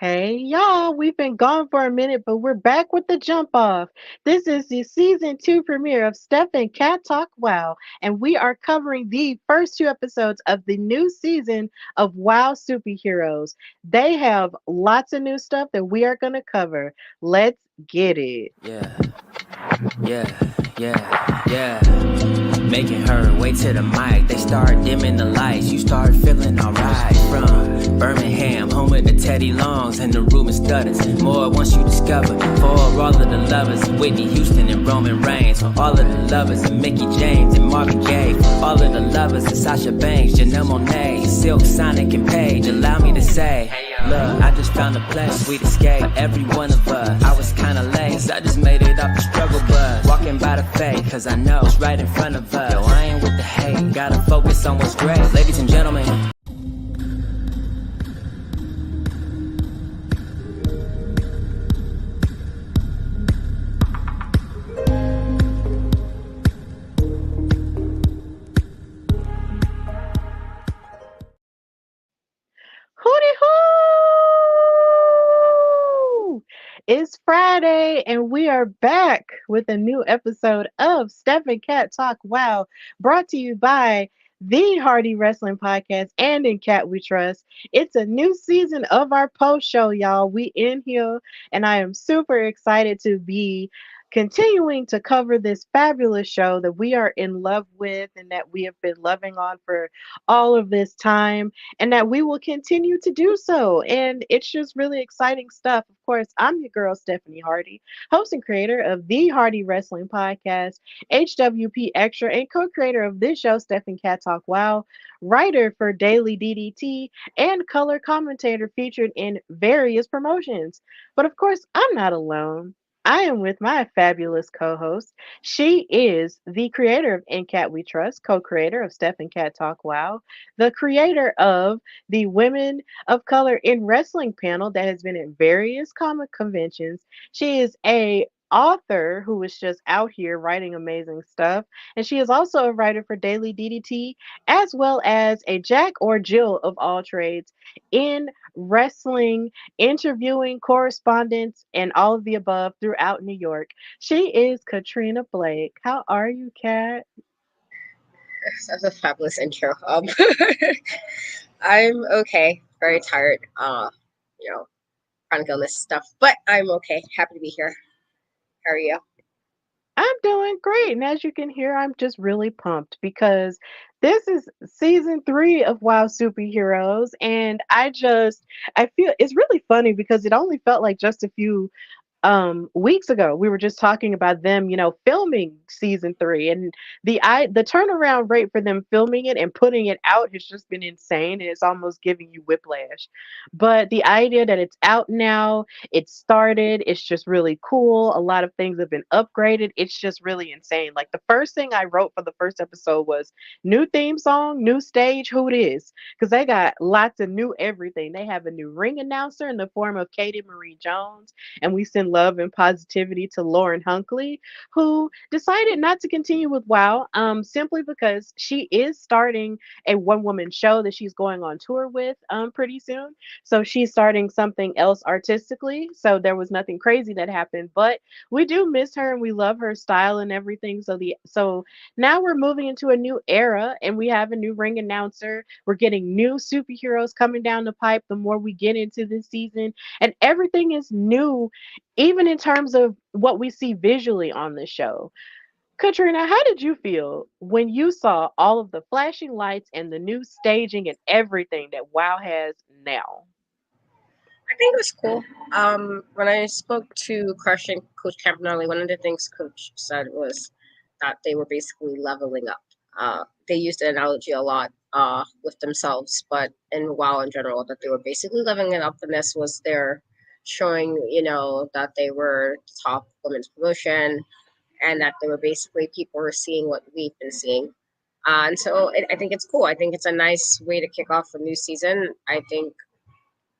Hey y'all, we've been gone for a minute, but we're back with the jump off. This is the season two premiere of Steph and Cat Talk WoW, and we are covering the first two episodes of the new season of WoW Superheroes. They have lots of new stuff that we are going to cover. Let's get it. Yeah, yeah. Making her way to the mic. They start dimming the lights. You start feeling alright. From Birmingham, home of the Teddy Longs, and the rumor stutters. More once you discover. For all of the lovers, Whitney Houston and Roman Reigns. For all of the lovers, and Mickey James and Marvin Gaye. For all of the lovers, and Sasha Banks, Janelle Monáe, Silk, Sonic, and Paige. Allow me to say, look, I just found a place, sweet escape. Every one of us, I was kinda late, 'cause I just made it off the struggle bus. Walking by the fate, 'cause I know it's right in front of us. Yo, I ain't with the hate, gotta focus on what's great. Ladies and gentlemen. Hootie hoo! It's Friday, and we are back with a new episode of Steph and Cat Talk WoW, brought to you by the Hardy Wrestling Podcast and In Cat We Trust. It's a new season of our post show, y'all. We in here, and I am super excited to be continuing to cover this fabulous show that we are in love with and that we have been loving on for all of this time and that we will continue to do so. And it's just really exciting stuff. Of course, I'm your girl, Stephanie Hardy, host and creator of the Hardy Wrestling Podcast, HWP Extra, and co creator of this show, Steph and Cat Talk Wow, writer for Daily DDT, and color commentator featured in various promotions. But of course, I'm not alone. I am with my fabulous co-host. She is the creator of In Cat We Trust, co-creator of Steph and Cat Talk Wow, the creator of the Women of Color in Wrestling panel that has been at various comic conventions. She is a author who is just out here writing amazing stuff, and she is also a writer for Daily DDT, as well as a Jack or Jill of all trades in wrestling, interviewing, correspondence, and all of the above throughout New York. She is Katrina Blake. How are you, Kat? That's a fabulous intro. I'm okay. Very tired. You know, chronic illness stuff, but I'm okay. Happy to be here. How are you? I'm doing great. And as you can hear, I'm just really pumped because this is season three of WoW Superheroes. And I feel it's really funny because it only felt like just a few weeks ago we were just talking about them, filming season three, and the turnaround rate for them filming it and putting it out has just been insane, and it's almost giving you whiplash. But the idea that it's out now, it started, it's just really cool. A lot of things have been upgraded. It's just really insane. Like, the first thing I wrote for the first episode was new theme song, new stage, who it is, because they got lots of new everything. They have a new ring announcer in the form of Katie Marie Jones, and we send love and positivity to Lauren Hunkley, who decided not to continue with WoW, simply because she is starting a one woman show that she's going on tour with pretty soon. So she's starting something else artistically. So there was nothing crazy that happened, but we do miss her and we love her style and everything. So now we're moving into a new era and we have a new ring announcer. We're getting new superheroes coming down the pipe the more we get into this season, and everything is new, even in terms of what we see visually on the show. Katrina, how did you feel when you saw all of the flashing lights and the new staging and everything that WoW has now? I think it was cool. When I spoke to Krush and Coach Campanelli, one of the things Coach said was that they were basically leveling up. They used the analogy a lot with themselves, but in WoW in general, that they were basically leveling it up, and this was their showing, that they were top women's promotion, and that they were basically people were seeing what we've been seeing. And so I think it's cool. I think it's a nice way to kick off a new season. I think,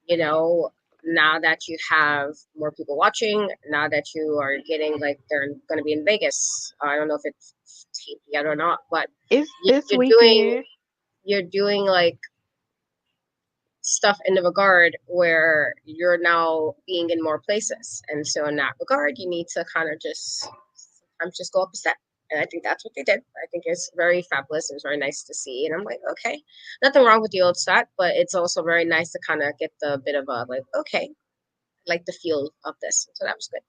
you know, now that you have more people watching, now that you are getting like they're going to be in Vegas. I don't know if it's taped yet or not, but It's you- this you're doing weekend. you're doing like stuff in the regard where you're now being in more places. And so in that regard, you need to kind of just sometimes just go up a step. And I think that's what they did. I think it's very fabulous. It was very nice to see. And I'm like, okay, nothing wrong with the old set, but it's also very nice to kind of get the bit of a like, okay, I like the feel of this. So that was good.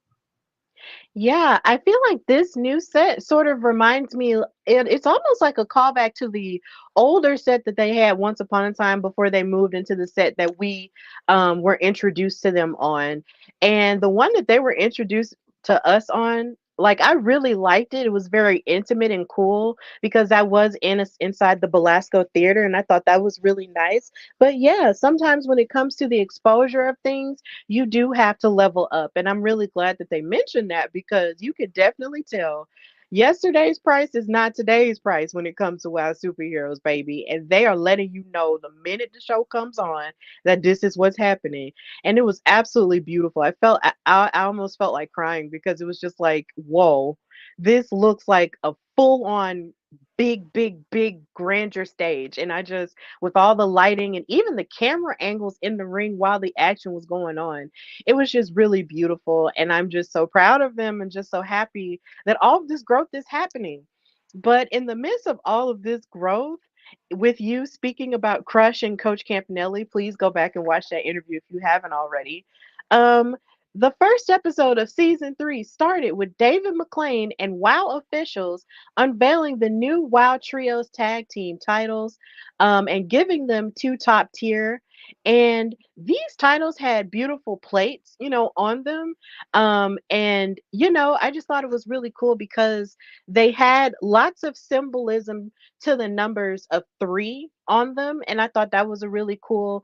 Yeah, I feel like this new set sort of reminds me, it's almost like a callback to the older set that they had once upon a time before they moved into the set that we were introduced to them on. And the one that they were introduced to us on, like I really liked it. It was very intimate and cool because I was inside the Belasco Theater and I thought that was really nice. But yeah, sometimes when it comes to the exposure of things, you do have to level up. And I'm really glad that they mentioned that because you could definitely tell yesterday's price is not today's price when it comes to WoW Superheroes, baby. And they are letting you know the minute the show comes on that this is what's happening. And it was absolutely beautiful. I almost felt like crying because it was just like, whoa, this looks like a full on big grandeur stage. And I just, with all the lighting and even the camera angles in the ring while the action was going on, it was just really beautiful. And I'm just so proud of them and just so happy that all of this growth is happening. But in the midst of all of this growth, with you speaking about Krush and Coach Campanelli, please go back and watch that interview if you haven't already. Um, the first episode of season 3 started with David McLane and WoW officials unveiling the new WoW Trios tag team titles and giving them 2 top tier. And these titles had beautiful plates, on them. And, I just thought it was really cool because they had lots of symbolism to the numbers of 3 on them. And I thought that was a really cool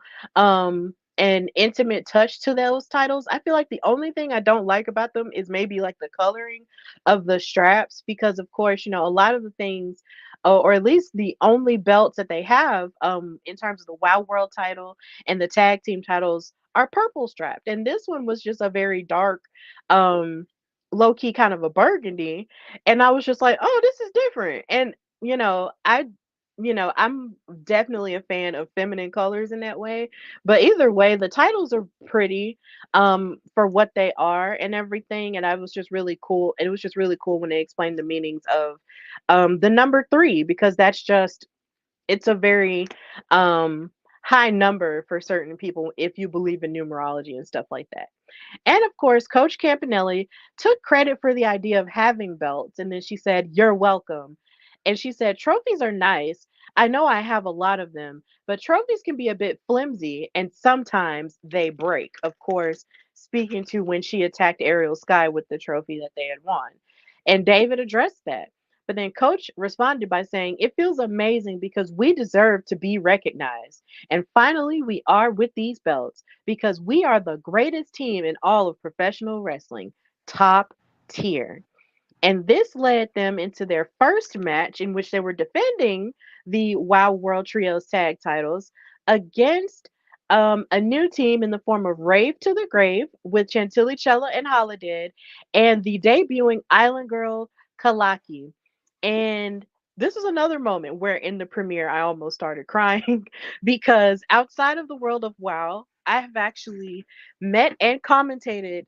and intimate touch to those titles. I feel like the only thing I don't like about them is maybe like the coloring of the straps because of course, a lot of the things or at least the only belts that they have in terms of the WoW World title and the tag team titles are purple strapped. And this one was just a very dark um low key kind of a burgundy and I was just like, "Oh, this is different." And I'm definitely a fan of feminine colors in that way. But either way, the titles are pretty for what they are and everything. And I was just really cool. It was just really cool when they explained the meanings of the number 3 because that's just it's a very um high number for certain people if you believe in numerology and stuff like that. And of course, Coach Campanelli took credit for the idea of having belts. And then she said, "You're welcome." And she said, "Trophies are nice. I know I have a lot of them, but trophies can be a bit flimsy and sometimes they break." Of course, speaking to when she attacked Ariel Sky with the trophy that they had won. And David addressed that. But then Coach responded by saying, "It feels amazing because we deserve to be recognized. And finally, we are with these belts because we are the greatest team in all of professional wrestling, top tier." And this led them into their first match in which they were defending the WoW World Trios tag titles against a new team in the form of Rave to the Grave with Chantilly Chella and Holiday and the debuting Island Girl Kalaki. And this was another moment where in the premiere I almost started crying because outside of the world of WoW, I have actually met and commentated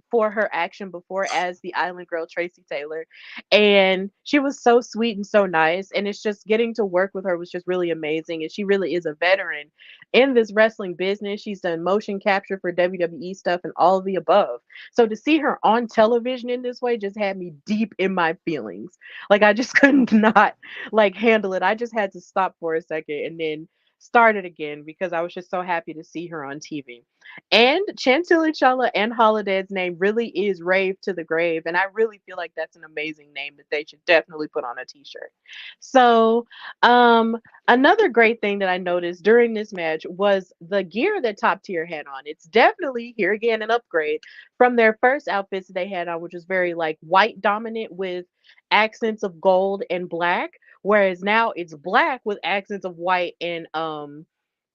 for her action before as the Island Girl Tracy Taylor. And she was so sweet and so nice. And it's just getting to work with her was just really amazing. And she really is a veteran in this wrestling business. She's done motion capture for WWE stuff and all of the above. So to see her on television in this way just had me deep in my feelings. Like I just could not like handle it. I just had to stop for a second and then start it again because I was just so happy to see her on TV. And Chantilly Chella and Holiday's name really is Rave to the Grave. And I really feel like that's an amazing name that they should definitely put on a t-shirt. So another great thing that I noticed during this match was the gear that Top Tier had on. It's definitely here again an upgrade from their first outfits they had on, which was very like white dominant with accents of gold and black. Whereas now it's black with accents of white and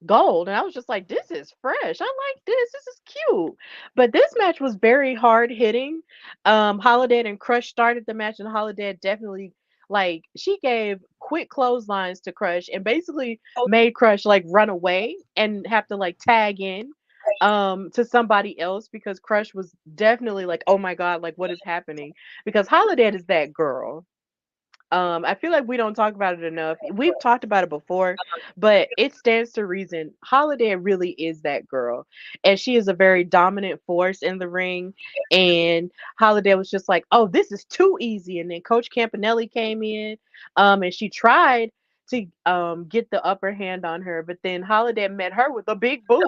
gold. And I was just like, this is fresh. I like this. This is cute. But this match was very hard hitting. Holiday and Crush started the match, and Holiday definitely Like she gave quick clotheslines to Crush and basically Oh, made Crush like run away and have to like tag in to somebody else because Crush was definitely like, oh my god, like what is happening? Because Holiday is that girl. I feel like we don't talk about it enough. We've talked about it before, but it stands to reason. Holiday really is that girl, and she is a very dominant force in the ring. And Holiday was just like, "Oh, this is too easy." And then Coach Campanelli came in, and she tried to get the upper hand on her, but then Holiday met her with a big boot.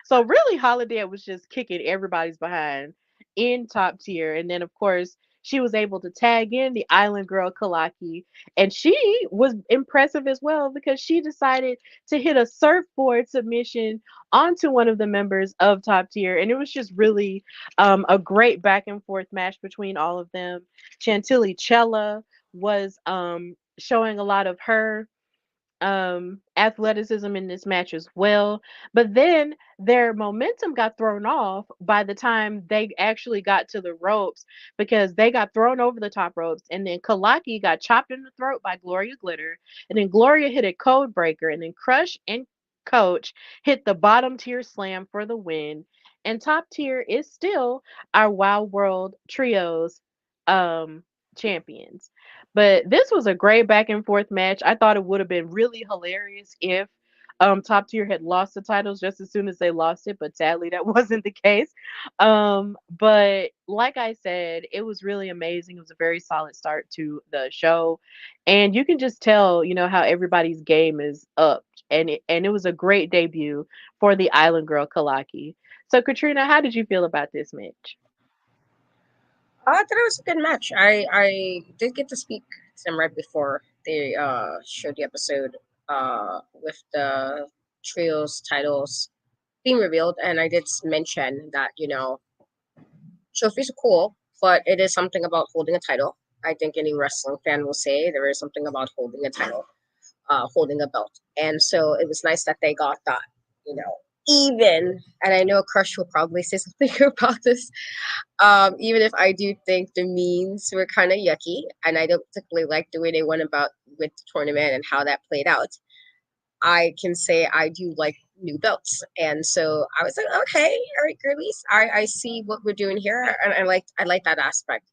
So really, Holiday was just kicking everybody's behind in top tier. And then of course she was able to tag in the island girl Kalaki, and she was impressive as well because she decided to hit a surfboard submission onto one of the members of top tier, and it was just really a great back and forth match between all of them. Chantilly Chella was showing a lot of her athleticism in this match as well. But then their momentum got thrown off by the time they actually got to the ropes because they got thrown over the top ropes. And then Kalaki got chopped in the throat by Gloria Glitter. And then Gloria hit a code breaker. And then Crush and Coach hit the bottom tier slam for the win. And top tier is still our Wild World Trios um, champions. But this was a great back and forth match. I thought it would have been really hilarious if top tier had lost the titles just as soon as they lost it, but sadly that wasn't the case. But like I said, it was really amazing. It was a very solid start to the show, and you can just tell, how everybody's game is up, and it was a great debut for the Island Girl Kalaki. So Katrina, how did you feel about this match? I thought it was a good match. I did get to speak to them right before they showed the episode with the trios titles being revealed, and I did mention that trophies are cool, but it is something about holding a title. I think any wrestling fan will say there is something about holding a title, holding a belt, and so it was nice that they got that. You know, even and I know Crush will probably say something about this. Even if I do think the memes were kind of yucky, and I don't particularly like the way they went about with the tournament and how that played out, I can say I do like new belts. And so I was like, okay, all right, girlies, I see what we're doing here, and I like that aspect.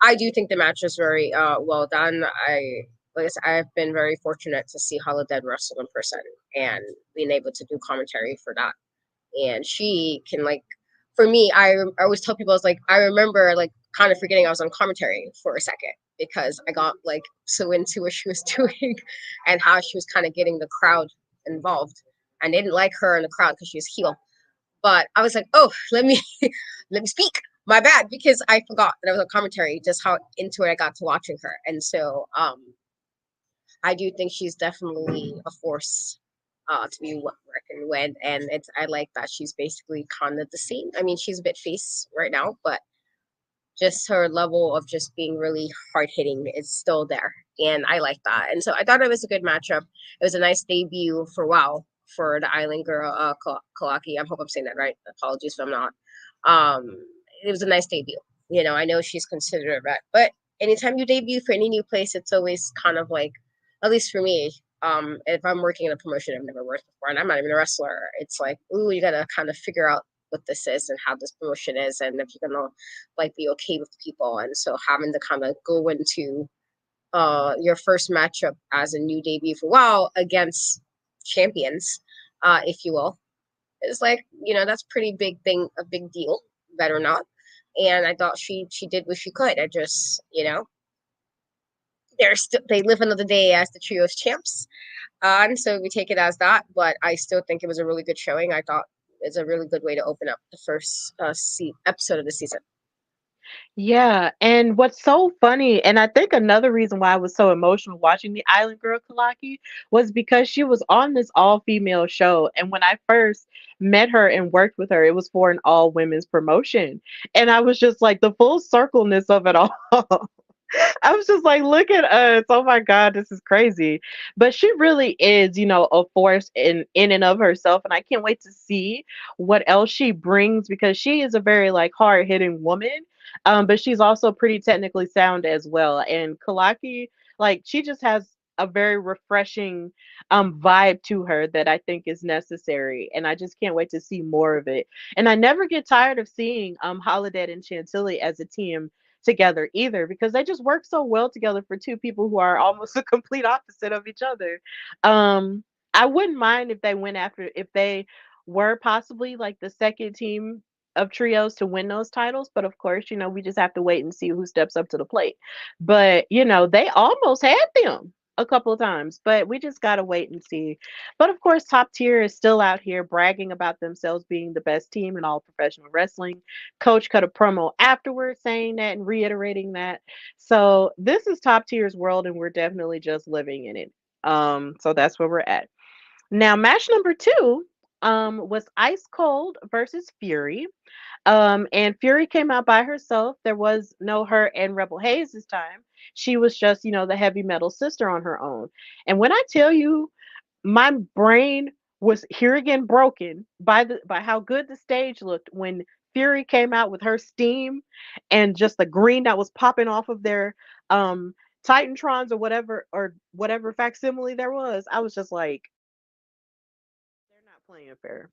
I do think the match was very well done. Like I said, I've been very fortunate to see Holodead wrestle in person and being able to do commentary for that. And she can like, for me, I always tell people, I was like, I remember like kind of forgetting I was on commentary for a second because I got like so into what she was doing and how she was kind of getting the crowd involved. And they didn't like her in the crowd because she was heel. But I was like, oh, let me let me speak. My bad, because I forgot that I was on commentary, just how into it I got to watching her. And so I do think she's definitely a force to be reckoned with, and I like that she's basically kind of the same. I mean, she's a bit face right now, but just her level of just being really hard hitting is still there, and I like that. And so I thought it was a good matchup. It was a nice debut for WoW for the Island Girl Kalaki. I hope I'm saying that right. Apologies if I'm not. Um, it was a nice debut. I know she's considered a vet, but anytime you debut for any new place, it's always kind of like, at least for me, if I'm working in a promotion I've never worked before and I'm not even a wrestler, it's like, ooh, you gotta kind of figure out what this is and how this promotion is and if you're gonna like be okay with the people. And so having to kind of go into your first matchup as a new debut for WoW against champions, if you will, is like, that's pretty big thing, a big deal, better not. And I thought she did what she could. I just, they live another day as the trios champs. And so we take it as that, but I still think it was a really good showing. I thought it's a really good way to open up the first episode of the season. Yeah, and what's so funny, and I think another reason why I was so emotional watching the Island Girl Kalaki was because she was on this all-female show, and when I first met her and worked with her, it was for an all-women's promotion, and I was just like the full circleness of it all. I was just like, look at us. Oh my God, this is crazy. But she really is, a force in and of herself. And I can't wait to see what else she brings because she is a very like hard hitting woman. But she's also pretty technically sound as well. And Kalaki, Like she just has a very refreshing vibe to her that I think is necessary, and I just can't wait to see more of it. And I never get tired of seeing Holiday and Chantilly as a team together either, because they just work so well together for two people who are almost a complete opposite of each other. I wouldn't mind if they went after, if they were possibly like the second team of trios to win those titles, but of course, we just have to wait and see who steps up to the plate. But, they almost had them a couple of times, but we just got to wait and see. But of course, Top Tier is still out here bragging about themselves being the best team in all professional wrestling. Coach cut a promo afterwards saying that and reiterating that. So this is Top Tier's world, and we're definitely just living in it. So that's where we're at. Now, match number two was Ice Cold versus Fury. And Fury came out by herself. There was no her and Rebel Hayes this time. She was just, the heavy metal sister on her own. And when I tell you, my brain was here again broken by how good the stage looked when Fury came out with her steam and just the green that was popping off of their Titantrons or whatever facsimile there was. I was just like, they're not playing fair.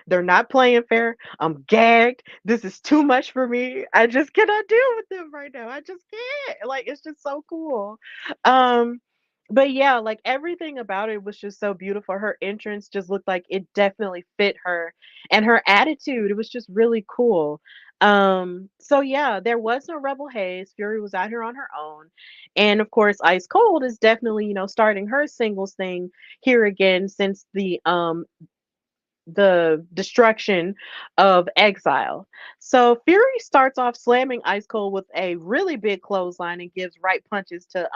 They're not playing fair. I'm gagged. This is too much for me. I just cannot deal with them right now. I just can't. Like it's just so cool. Um but yeah, like everything about it was just so beautiful. Her entrance just looked like it definitely fit her, and her attitude, it was just really cool. So yeah, there was no Rebel Hayes. Fury was out here on her own. And of course, Ice Cold is definitely, starting her singles thing here again since the destruction of Exile. So Fury starts off slamming Ice Cold with a really big clothesline and gives right punches to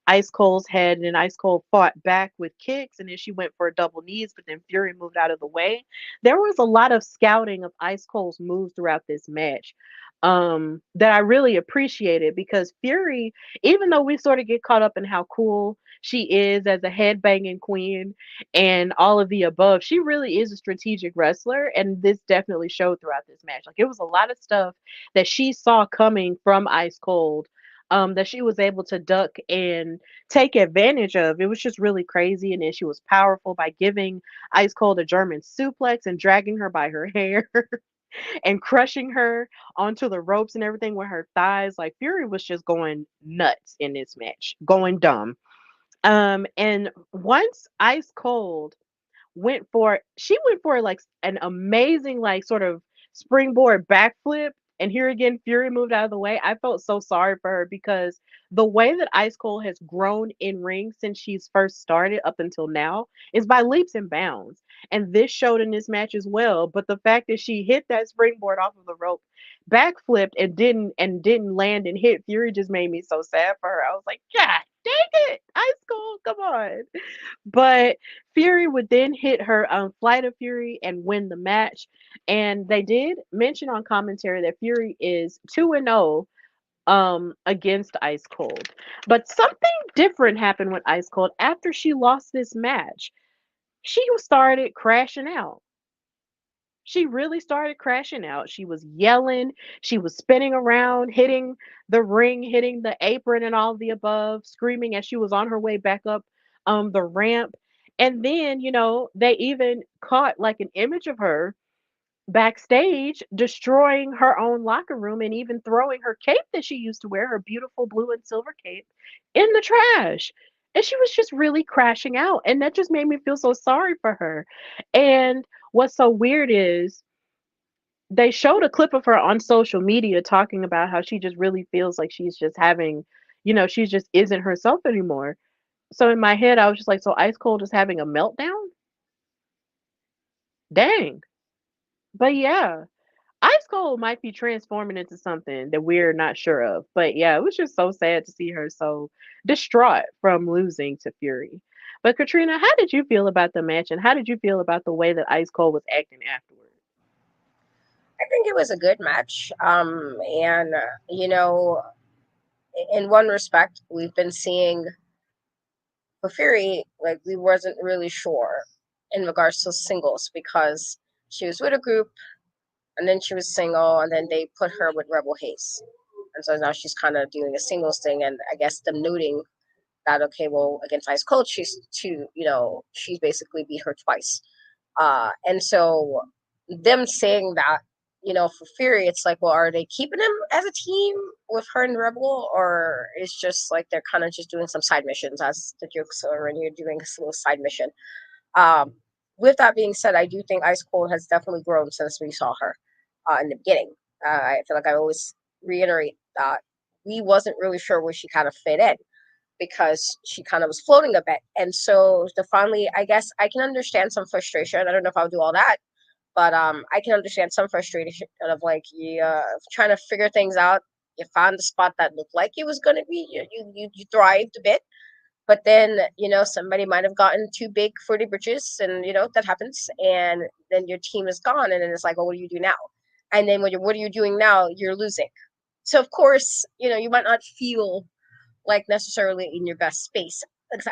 Ice Cold's head, and Ice Cold fought back with kicks, and then she went for a double knees, but then Fury moved out of the way. There was a lot of scouting of Ice Cold's moves throughout this match. That I really appreciated, because Fury, even though we sort of get caught up in how cool she is as a headbanging queen and all of the above, she really is a strategic wrestler, and this definitely showed throughout this match. Like it was a lot of stuff that she saw coming from Ice Cold, that she was able to duck and take advantage of. It was just really crazy, and then she was powerful by giving Ice Cold a German suplex and dragging her by her hair and crushing her onto the ropes and everything with her thighs. Like Fury was just going nuts in this match, going dumb. And once Ice Cold she went for like an amazing like sort of springboard backflip, and here again Fury moved out of the way. I felt so sorry for her, because the way that Ice Cold has grown in ring since she's first started up until now is by leaps and bounds, and this showed in this match as well. But the fact that she hit that springboard off of the rope, backflipped, and didn't land and hit Fury just made me so sad for her. I was like, God dang it, Ice Cold, come on. But Fury would then hit her Flight of Fury and win the match. And they did mention on commentary that Fury is 2-0 against Ice Cold. But something different happened with Ice Cold after she lost this match. She started crashing out. She really started crashing out. She was yelling, she was spinning around, hitting the ring, hitting the apron and all of the above, screaming as she was on her way back up the ramp. And then, they even caught like an image of her backstage destroying her own locker room and even throwing her cape that she used to wear, her beautiful blue and silver cape, in the trash. And she was just really crashing out. And that just made me feel so sorry for her. And what's so weird is they showed a clip of her on social media talking about how she just really feels like she's just having, she just isn't herself anymore. So in my head, I was just like, so Ice Cold is having a meltdown? Dang. But yeah, Ice Cold might be transforming into something that we're not sure of. But yeah, it was just so sad to see her so distraught from losing to Fury. But Katrina, how did you feel about the match, and how did you feel about the way that Ice Cold was acting afterwards? I think it was a good match. And in one respect, we've been seeing for Fury, like we wasn't really sure in regards to singles, because she was with a group and then she was single, and then they put her with Rebel Hayes, and so now she's kind of doing a singles thing, and I guess them noting that okay, well against Ice Cold, she's basically beat her twice. And so them saying that, for Fury, it's like, well, are they keeping him as a team with her and Rebel, or it's just like they're kind of just doing some side missions as the jokes are, and you're doing a little side mission. Um, with that being said, I do think Ice Cold has definitely grown since we saw her in the beginning. I feel like I always reiterate that we wasn't really sure where she kind of fit in because she kind of was floating a bit. And so to finally, I guess I can understand some frustration. I don't know if I'll do all that, but I can understand some frustration of like you trying to figure things out. You found the spot that looked like it was going to be. You thrived a bit, but then somebody might have gotten too big for the britches, and that happens. And then your team is gone, and then it's like, well, what do you do now? And then what are you doing now? You're losing. So of course, you might not feel like necessarily in your best space.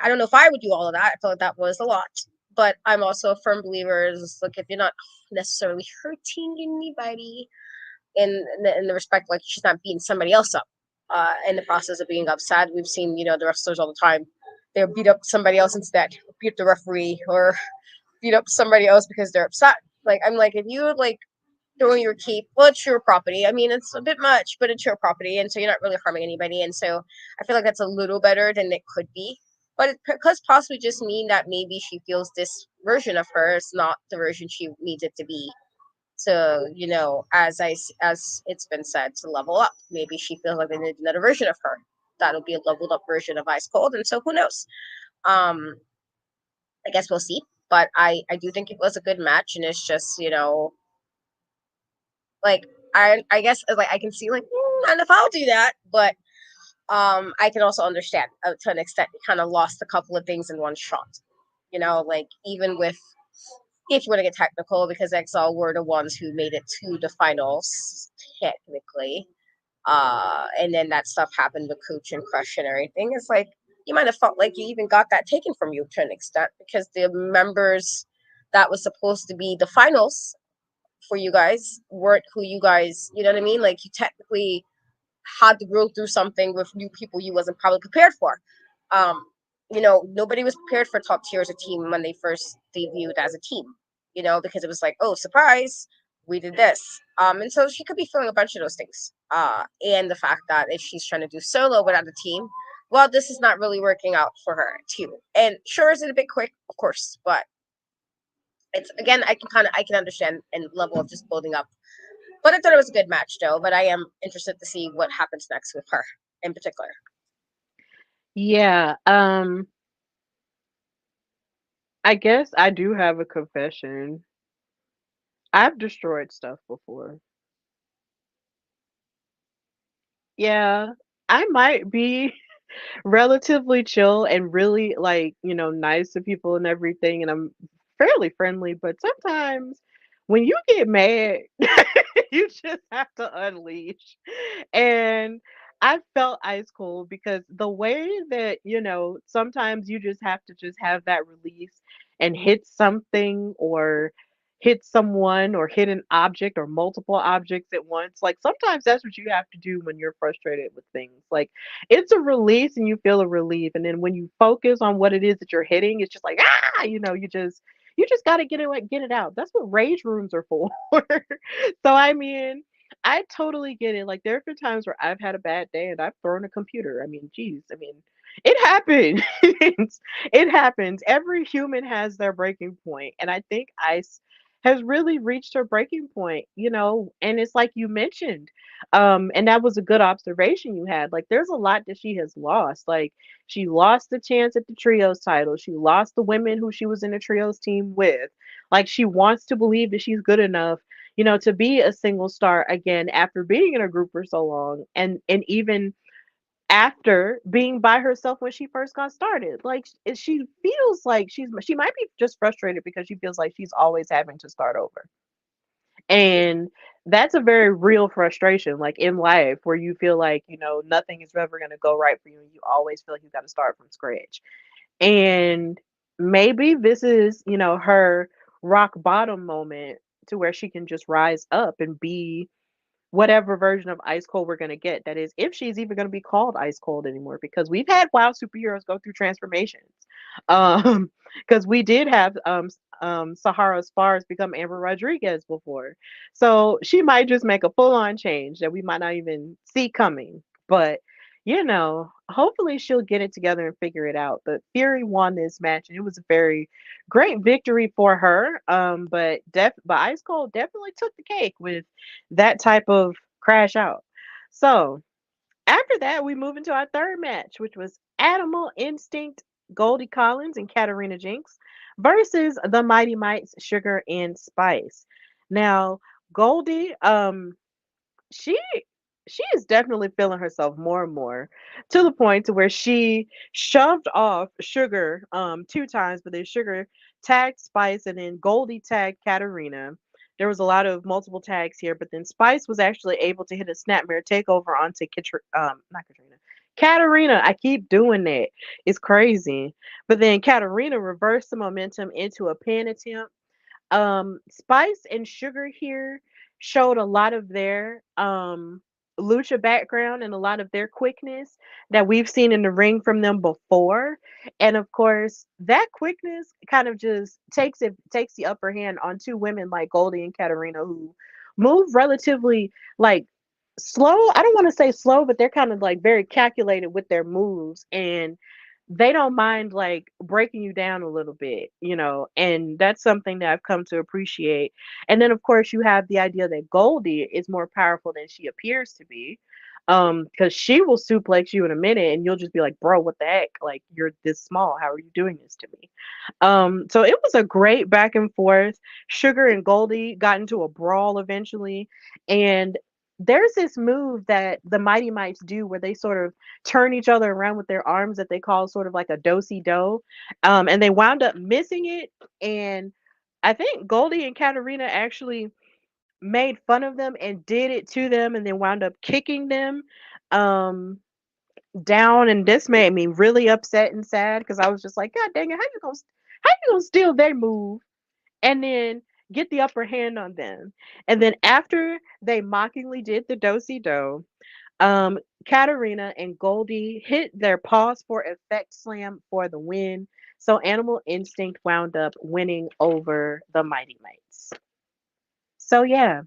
I don't know if I would do all of that. I feel like that was a lot. But I'm also a firm believer is look, if you're not necessarily hurting anybody in the respect, like she's not beating somebody else up in the process of being upset. We've seen, the wrestlers all the time. They'll beat up somebody else instead, beat up the referee or beat up somebody else because they're upset. Like I'm like, if you like throwing your cape, well, it's your property. I mean, it's a bit much, but it's your property, and so you're not really harming anybody. And so I feel like that's a little better than it could be. But it could possibly just mean that maybe she feels this version of her is not the version she needs it to be. So as it's been said, to level up. Maybe she feels like they need another version of her. That'll be a leveled up version of Ice Cold, and so who knows? Um, I guess we'll see. But I do think it was a good match, and it's just like I guess like I can see like I don't know if I'll do that, but I can also understand to an extent you kind of lost a couple of things in one shot. Like even with if you want to get technical, because XL were the ones who made it to the finals technically, and then that stuff happened with Coach and Krush and everything. It's like you might have felt like you even got that taken from you to an extent because the members that was supposed to be the finals for you guys weren't who you guys, you know what I mean? Like you technically had to go through something with new people you wasn't probably prepared for. Um, nobody was prepared for top tier as a team when they first debuted as a team, because it was like, oh, surprise, we did this. And so she could be feeling a bunch of those things. And the fact that if she's trying to do solo without a team, well, this is not really working out for her too. And sure, is it a bit quick? Of course, but it's again, I can understand and level of just building up. But I thought it was a good match, though. But I am interested to see what happens next with her in particular. Yeah, I guess I do have a confession. I've destroyed stuff before. Yeah, I might be relatively chill and really like, nice to people and everything, and I'm fairly friendly, but sometimes when you get mad, you just have to unleash. And I felt ice cold because the way that, sometimes you just have to just have that release and hit something or hit someone or hit an object or multiple objects at once. Like sometimes that's what you have to do when you're frustrated with things. Like it's a release and you feel a relief. And then when you focus on what it is that you're hitting, it's just like, you just got to get it out. That's what rage rooms are for. So I mean, I totally get it. Like there have been times where I've had a bad day and I've thrown a computer. I mean, geez, I mean, it happens. It happens. Every human has their breaking point, and I think Ice has really reached her breaking point. And it's like you mentioned, and that was a good observation you had. Like there's a lot that she has lost. Like she lost the chance at the trios title. She lost the women who she was in the trios team with. Like she wants to believe that she's good enough, to be a single star again after being in a group for so long, and even after being by herself when she first got started. Like she feels like she might be just frustrated because she feels like she's always having to start over. And that's a very real frustration, like in life, where you feel like, nothing is ever going to go right for you. And you always feel like you got to start from scratch. And maybe this is, her rock bottom moment to where she can just rise up and be whatever version of Ice Cold we're gonna get. That is, if she's even gonna be called Ice Cold anymore, because we've had wild superheroes go through transformations. Um, because we did have Sahara Spars become Amber Rodriguez before, so she might just make a full on change that we might not even see coming. But hopefully she'll get it together and figure it out. But Fury won this match, and it was a very great victory for her. But Ice Cold definitely took the cake with that type of crash out. So after that, we move into our third match, which was Animal Instinct, Goldie Collins and Katarina Jinx versus the Mighty Mites, Sugar and Spice. Now, Goldie, she she is definitely feeling herself more and more, to the point to where she shoved off Sugar two times, but then Sugar tagged Spice and then Goldie tagged Katarina. There was a lot of multiple tags here, but then Spice was actually able to hit a snapmare takeover onto not Katrina. Katarina, I keep doing that. It's crazy. But then Katarina reversed the momentum into a pin attempt. Spice and Sugar here showed a lot of their lucha background and a lot of their quickness that we've seen in the ring from them before. And of course, that quickness kind of just takes the upper hand on two women like Goldie and Katarina, who move relatively like slow. I don't want to say slow, but they're kind of like very calculated with their moves, and they don't mind like breaking you down a little bit, and that's something that I've come to appreciate. And then of course you have the idea that Goldie is more powerful than she appears to be. Because she will suplex you in a minute and you'll just be like, bro, what the heck? Like, you're this small. How are you doing this to me? So it was a great back and forth. Sugar and Goldie got into a brawl eventually. And there's this move that the Mighty Mites do where they sort of turn each other around with their arms that they call sort of like a do-si do. And they wound up missing it. And I think Goldie and Katarina actually made fun of them and did it to them and then wound up kicking them um, down. And this made me really upset and sad because I was just like, God dang it, how you gonna steal their move and then get the upper hand on them? And then after they mockingly did the do-si do, um, Katarina and Goldie hit their pause for effect slam for the win. So Animal Instinct wound up winning over the Mighty Mites. So yeah,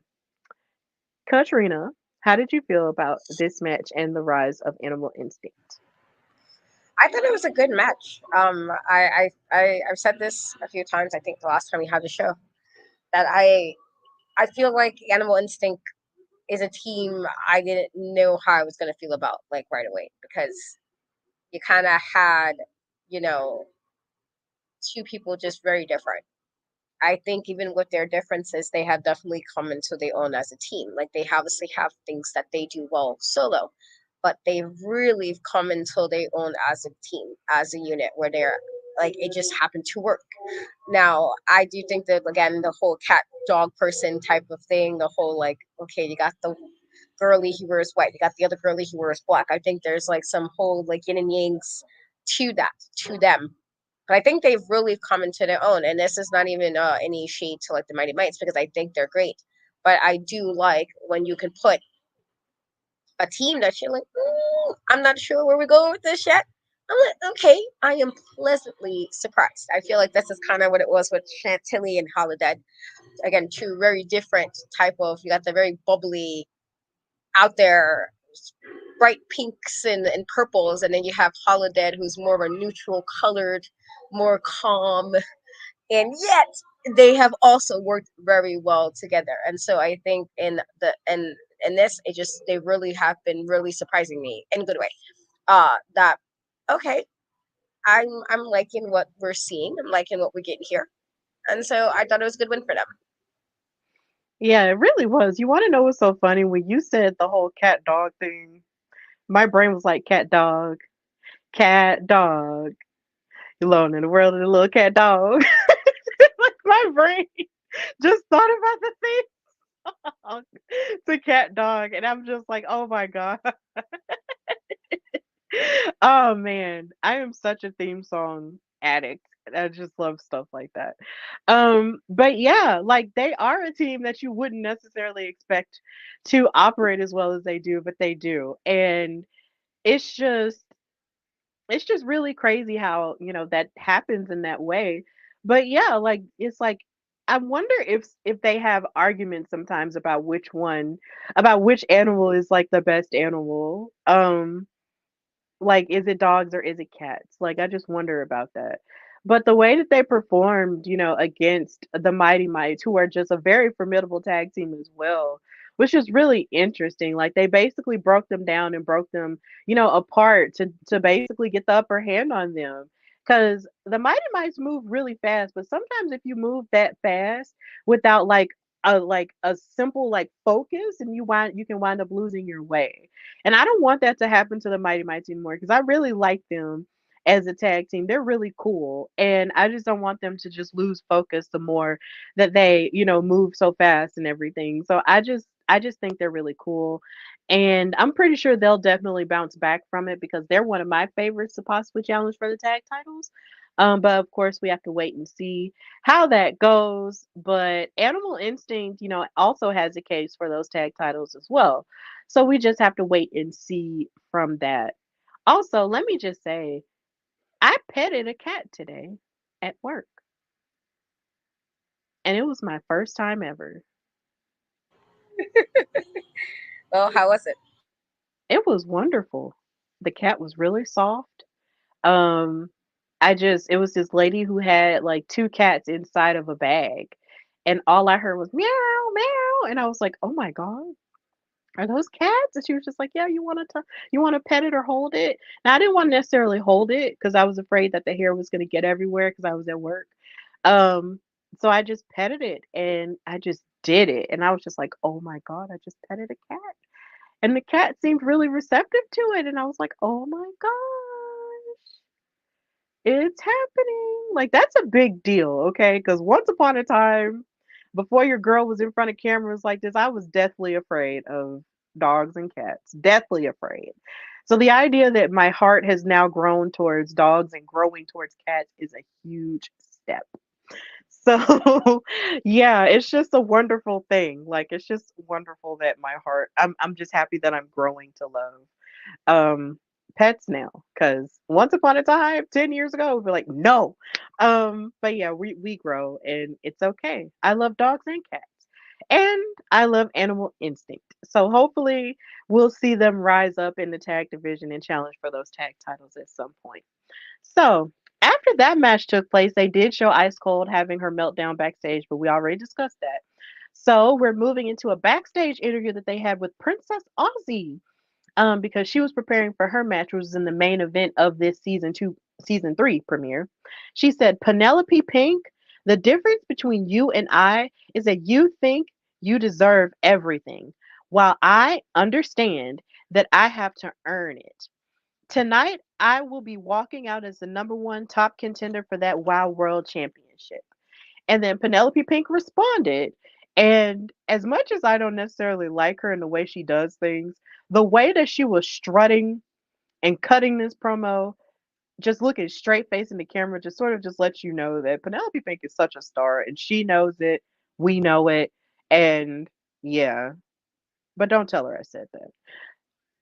Katrina, how did you feel about this match and the rise of Animal Instinct? I thought it was a good match. I've said this a few times. I think the last time we had the show that I feel like Animal Instinct is a team I didn't know how I was gonna feel about like right away because you kind of had you know two people just very different. I think even with their differences, they have definitely come into their own as a team. Like they obviously have things that they do well solo, but they really come into their own as a team, as a unit, where they're like it just happened to work. Now, I do think that again, the whole cat dog person type of thing, the whole like, okay, you got the girly who wears white, you got the other girly who wears black. I think there's like some whole like yin and yangs to that, to them. But I think they've really come into their own. And this is not even any shade to like the Mighty Mites because I think they're great. But I do like when you can put a team that you're like, I'm not sure where we're going with this yet. I'm like, okay, I am pleasantly surprised. I feel like this is kind of what it was with Chantilly and Holiday. Again, two very different type of. You got the very bubbly, out there, bright pinks and purples, and then you have Holiday, who's more of a neutral colored, more calm, and yet they have also worked very well together. And so I think in this, it just they really have been really surprising me in a good way. That okay, I'm liking what we're seeing. I'm liking what we're getting here, and so I thought it was a good win for them. Yeah, it really was. You want to know what's so funny? When you said the whole cat dog thing, my brain was like cat dog, cat dog. Alone in the world of the little cat dog. Like my brain just thought about the thing to cat dog, and I'm just like, oh my god. Oh man, I am such a theme song addict. I just love stuff like that. But yeah, like they are a team that you wouldn't necessarily expect to operate as well as they do, but they do. And it's just it's just really crazy how, that happens in that way. But yeah, like it's like I wonder if they have arguments sometimes about which animal is like the best animal. Like, is it dogs or is it cats? Like, I just wonder about that. But the way that they performed, against the Mighty Mites, who are just a very formidable tag team as well, was just really interesting. Like, they basically broke them down and broke them, apart to basically get the upper hand on them. Because the Mighty Mites move really fast, but sometimes if you move that fast without like a simple like focus, and you can wind up losing your way. And I don't want that to happen to the Mighty Mites anymore because I really like them as a tag team. They're really cool. And I just don't want them to just lose focus the more that they, move so fast and everything. So I just think they're really cool. And I'm pretty sure they'll definitely bounce back from it because they're one of my favorites to possibly challenge for the tag titles. But of course, we have to wait and see how that goes. But Animal Instinct, also has a case for those tag titles as well. So we just have to wait and see from that. Also, let me just say, I petted a cat today at work, and it was my first time ever. Well, how was it? It was wonderful. The cat was really soft. Um, it was this lady who had like two cats inside of a bag, and all I heard was meow, meow, and I was like, oh my God. Are those cats? And she was just like, yeah, you want to pet it or hold it? Now I didn't want to necessarily hold it because I was afraid that the hair was going to get everywhere because I was at work. Um, so I just petted it and I just did it, and I was just like, oh my God, I just petted a cat, and the cat seemed really receptive to it, and I was like, oh my gosh, it's happening. Like that's a big deal, okay? Because once upon a time, before your girl was in front of cameras like this, I was deathly afraid of dogs and cats. Deathly afraid. So the idea that my heart has now grown towards dogs and growing towards cats is a huge step. So yeah, it's just a wonderful thing. Like it's just wonderful that my heart I'm just happy that I'm growing to love um pets now, because once upon a time 10 years ago we'd be like no. But yeah, we grow and it's okay. I love dogs and cats, and I love Animal Instinct, so hopefully we'll see them rise up in the tag division and challenge for those tag titles at some point. So after that match took place, they did show Ice Cold having her meltdown backstage, but we already discussed that. So we're moving into a backstage interview that they had with Princess Aussie, because she was preparing for her match, which was in the main event of this season three premiere. She said, Penelope Pink, the difference between you and I is that you think you deserve everything, while I understand that I have to earn it. Tonight, I will be walking out as the number one top contender for that WoW World Championship. And then Penelope Pink responded. And as much as I don't necessarily like her and the way she does things, the way that she was strutting and cutting this promo, just looking straight facing the camera, just sort of just lets you know that Penelope Pink is such a star and she knows it. We know it. And yeah, but don't tell her I said that.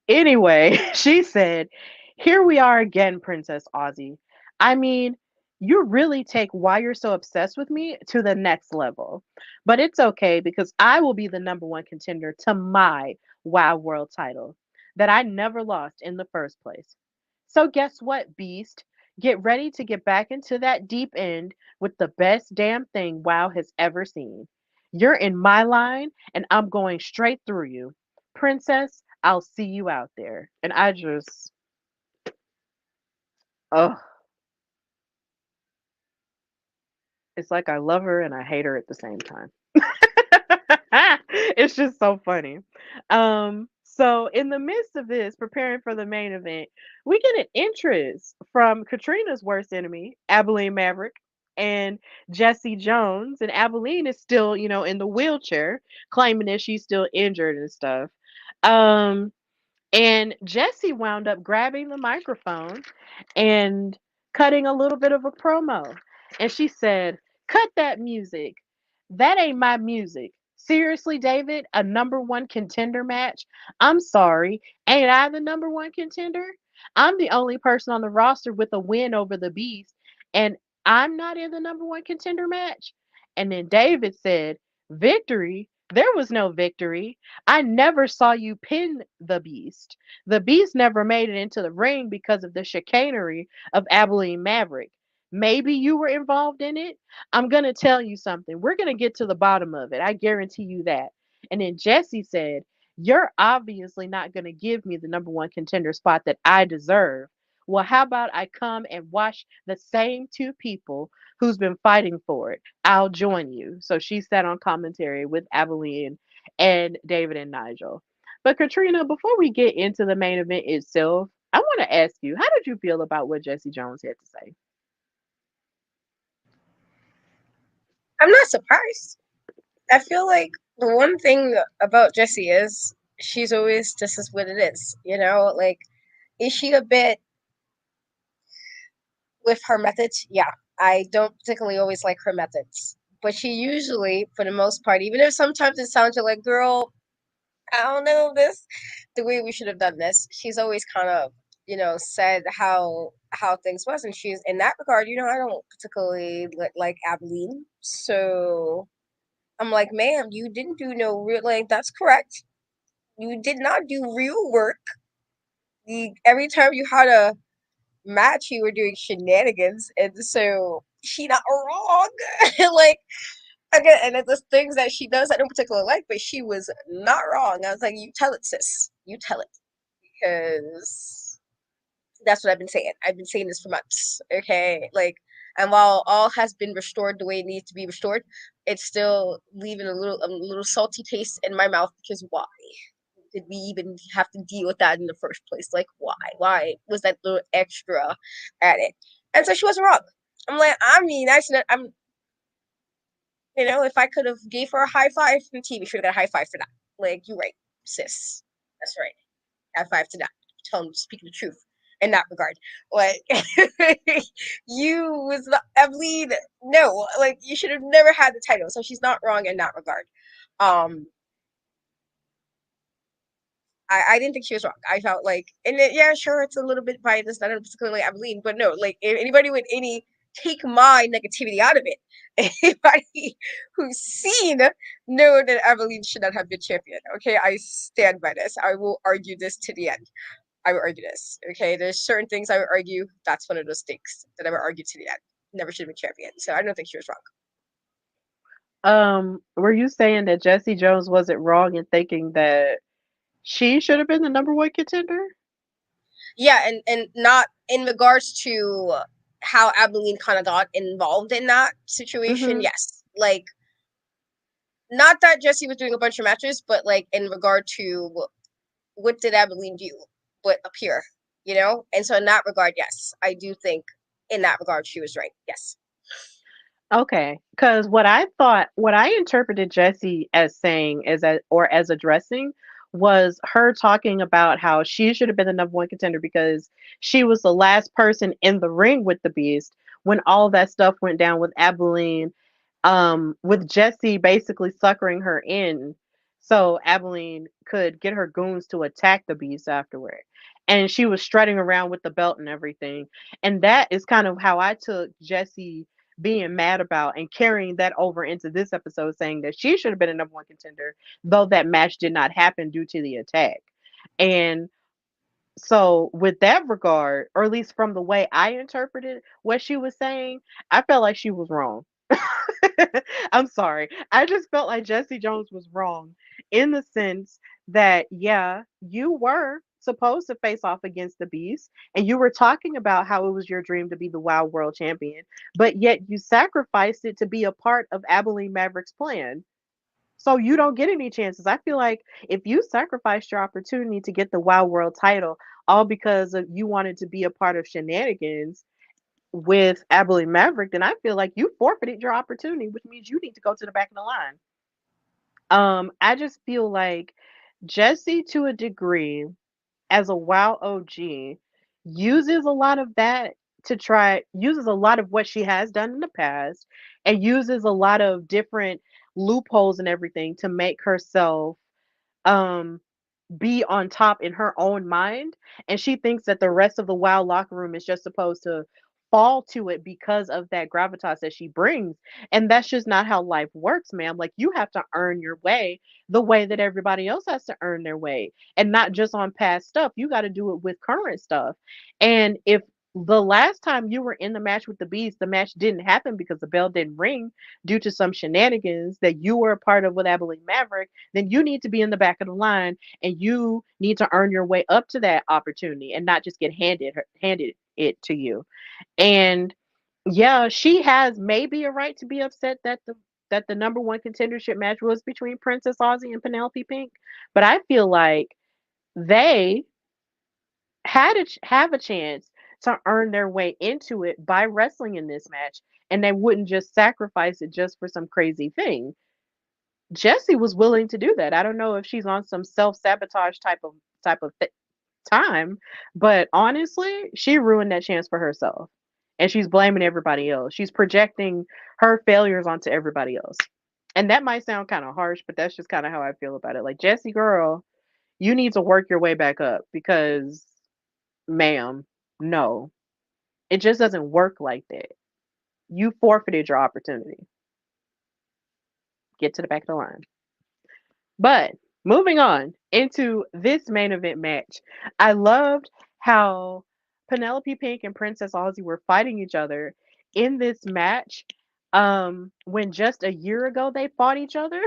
Anyway, she said, here we are again, Princess Aussie. I mean, you really take why you're so obsessed with me to the next level. But it's okay because I will be the number one contender to my WoW World title that I never lost in the first place. So, guess what, Beast? Get ready to get back into that deep end with the best damn thing WoW has ever seen. You're in my line, and I'm going straight through you. Princess, I'll see you out there. And I just, oh, it's like I love her and I hate her at the same time. It's just so funny. So in the midst of this, preparing for the main event, we get an interest from Katrina's worst enemy, Abilene Maverick, and Jesse Jones. And Abilene is still, in the wheelchair, claiming that she's still injured and stuff. Um, and Jesse wound up grabbing the microphone and cutting a little bit of a promo. And she said, "Cut that music. That ain't my music. Seriously, David, a number one contender match? I'm sorry. Ain't I the number one contender? I'm the only person on the roster with a win over the Beast, and I'm not in the number one contender match." And then David said, "Victory? There was no victory. I never saw you pin the Beast. The Beast never made it into the ring because of the chicanery of Abilene Maverick. Maybe you were involved in it. I'm going to tell you something. We're going to get to the bottom of it. I guarantee you that." And then Jesse said, "You're obviously not going to give me the number one contender spot that I deserve. Well, how about I come and watch the same two people who's been fighting for it? I'll join you." So she sat on commentary with Abilene and David and Nigel. But Katrina, before we get into the main event itself, I want to ask you, how did you feel about what Jesse Jones had to say? I'm not surprised. I feel like the one thing about Jessie is she's always this is what it is, you know? Like, is she a bit with her methods? Yeah. I don't particularly always like her methods. But she usually, for the most part, even if sometimes it sounds like, girl, I don't know this, the way we should have done this, she's always kind of, said how things was. And she's in that regard, I don't particularly like Abilene. So I'm like, ma'am, you didn't do no real, like, that's correct. You did not do real work. Every time you had a match, you were doing shenanigans, and so she not wrong. Like, again, and it's the things that she does I don't particularly like, but she was not wrong. I was like, you tell it, sis. You tell it, because that's what I've been saying. I've been saying this for months. Okay, like, and while all has been restored the way it needs to be restored, it's still leaving a little salty taste in my mouth, because why did we even have to deal with that in the first place? Like, why? Why was that little extra added? And so she wasn't wrong. I'm like, I mean, actually, if I could have gave her a high five from TV, should have got a high five for that. Like, you're right, sis. That's right. High five to that. Tell him, speaking the truth in that regard. Like, you was not, Evelyn, no, like, you should have never had the title. So she's not wrong in that regard. Um, I didn't think she was wrong. I felt like, and yeah, sure, it's a little bit biased, not particularly Abilene, but no, like, if anybody with any take my negativity out of it, anybody who's seen know that Abilene should not have been champion. Okay, I stand by this. I will argue this to the end. I would argue this. Okay, there's certain things I would argue. That's one of those things that I would argue to the end. Never should have been champion. So I don't think she was wrong. Were you saying that Jesse Jones wasn't wrong in thinking that she should have been the number one contender? Yeah, and not in regards to how Abilene kind of got involved in that situation. Mm-hmm. Yes, like, not that Jesse was doing a bunch of matches, but like in regard to what did Abilene do, but appear, And so in that regard, yes, I do think in that regard she was right. Yes. Okay, because what I interpreted Jesse as saying or as addressing was her talking about how she should have been the number one contender because she was the last person in the ring with the Beast when all that stuff went down with Abilene, with Jesse basically suckering her in so Abilene could get her goons to attack the Beast afterward. And she was strutting around with the belt and everything. And that is kind of how I took Jesse being mad about and carrying that over into this episode, saying that she should have been a number one contender, though that match did not happen due to the attack. And so, with that regard, or at least from the way I interpreted what she was saying, I felt like she was wrong. I'm sorry. I just felt like Jesse Jones was wrong in the sense that, yeah, you were supposed to face off against the Beast, and you were talking about how it was your dream to be the Wild World Champion, but yet you sacrificed it to be a part of Abilene Maverick's plan. So you don't get any chances. I feel like if you sacrificed your opportunity to get the Wild World title all because of you wanted to be a part of shenanigans with Abilene Maverick, then I feel like you forfeited your opportunity, which means you need to go to the back of the line. I just feel like Jesse, to a degree, as a WoW OG, uses a lot of that to try uses a lot of what she has done in the past and uses a lot of different loopholes and everything to make herself um be on top in her own mind, and she thinks that the rest of the WoW locker room is just supposed to fall to it because of that gravitas that she brings, and that's just not how life works, ma'am. Like, you have to earn your way the way that everybody else has to earn their way, and not just on past stuff. You got to do it with current stuff. And if the last time you were in the match with the Beast, the match didn't happen because the bell didn't ring due to some shenanigans that you were a part of with Abilene Maverick, then you need to be in the back of the line, and you need to earn your way up to that opportunity and not just get handed it to you. And yeah, she has maybe a right to be upset that the number one contendership match was between Princess Aussie and Penelope Pink, but I feel like they have a chance to earn their way into it by wrestling in this match, and they wouldn't just sacrifice it just for some crazy thing. Jessie was willing to do that. I don't know if she's on some self-sabotage type of time, but honestly, she ruined that chance for herself. And she's blaming everybody else. She's projecting her failures onto everybody else. And that might sound kind of harsh, but that's just kind of how I feel about it. Like, Jessie girl, you need to work your way back up because, ma'am, no. It just doesn't work like that. You forfeited your opportunity. Get to the back of the line. But moving on into this main event match, I loved how Penelope Pink and Princess Aussie were fighting each other in this match. When just a year ago they fought each other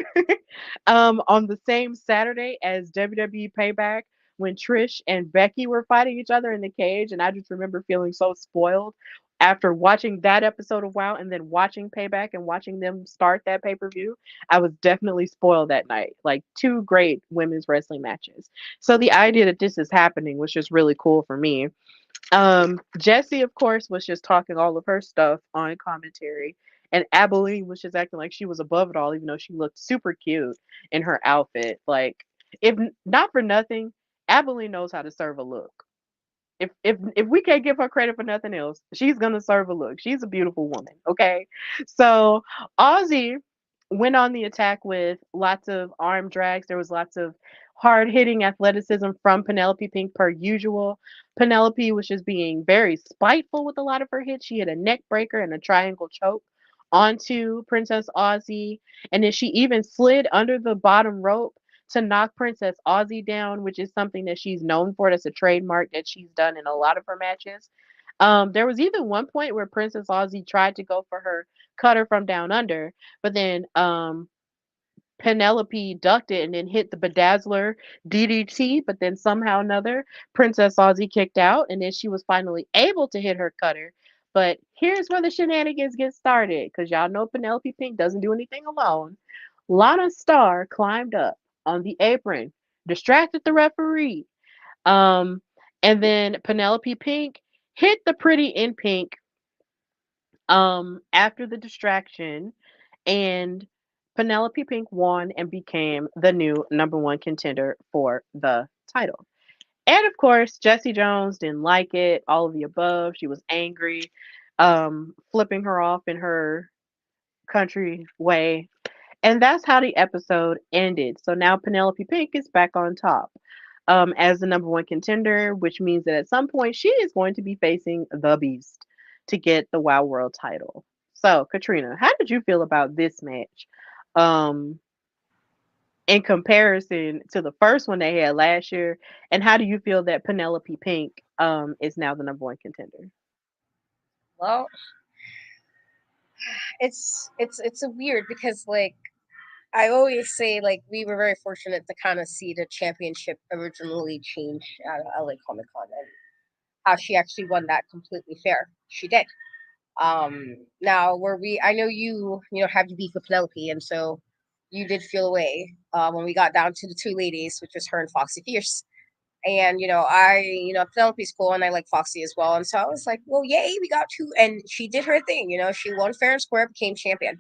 on the same Saturday as WWE Payback, when Trish and Becky were fighting each other in the cage, and I just remember feeling so spoiled after watching that episode of WoW and then watching Payback and watching them start that pay-per-view. I was definitely spoiled that night. Like, two great women's wrestling matches. So the idea that this is happening was just really cool for me. Jessie, of course, was just talking all of her stuff on commentary. And Abilene was just acting like she was above it all, even though she looked super cute in her outfit. Like, if not for nothing, Abilene knows how to serve a look. If we can't give her credit for nothing else, she's gonna serve a look. She's a beautiful woman. Okay. So Aussie went on the attack with lots of arm drags. There was lots of hard hitting athleticism from Penelope Pink per usual. Penelope was just being very spiteful with a lot of her hits. She hit a neck breaker and a triangle choke onto Princess Aussie. And then she even slid under the bottom rope to knock Princess Aussie down, which is something that she's known for. That's a trademark that she's done in a lot of her matches. There was even one point where Princess Aussie tried to go for her cutter from down under, but then Penelope ducked it and then hit the bedazzler DDT, but then somehow or another Princess Aussie kicked out, and then she was finally able to hit her cutter. But here's where the shenanigans get started, because y'all know Penelope Pink doesn't do anything alone. Lana Starr climbed up on the apron, distracted the referee, um, and then Penelope Pink hit the pretty in pink after the distraction, and Penelope Pink won and became the new number one contender for the title. And of course, Jesse Jones didn't like it, all of the above. She was angry, flipping her off in her country way. And that's how the episode ended. So now Penelope Pink is back on top as the number one contender, which means that at some point she is going to be facing the Beast to get the WoW World title. So, Katrina, how did you feel about this match? Um, in comparison to the first one they had last year, and how do you feel that Penelope Pink is now the number one contender? Well, it's a weird because like I always say like we were very fortunate to kind of see the championship originally change at LA Comic Con and how she actually won that completely fair. She did. Now where we I know you know have you beef with Penelope and so you did feel away when we got down to the two ladies, which was her and Foxy Fierce. And Penelope's cool and I like Foxy as well. And so I was like, well, yay, we got two. And she did her thing, she won fair and square, became champion.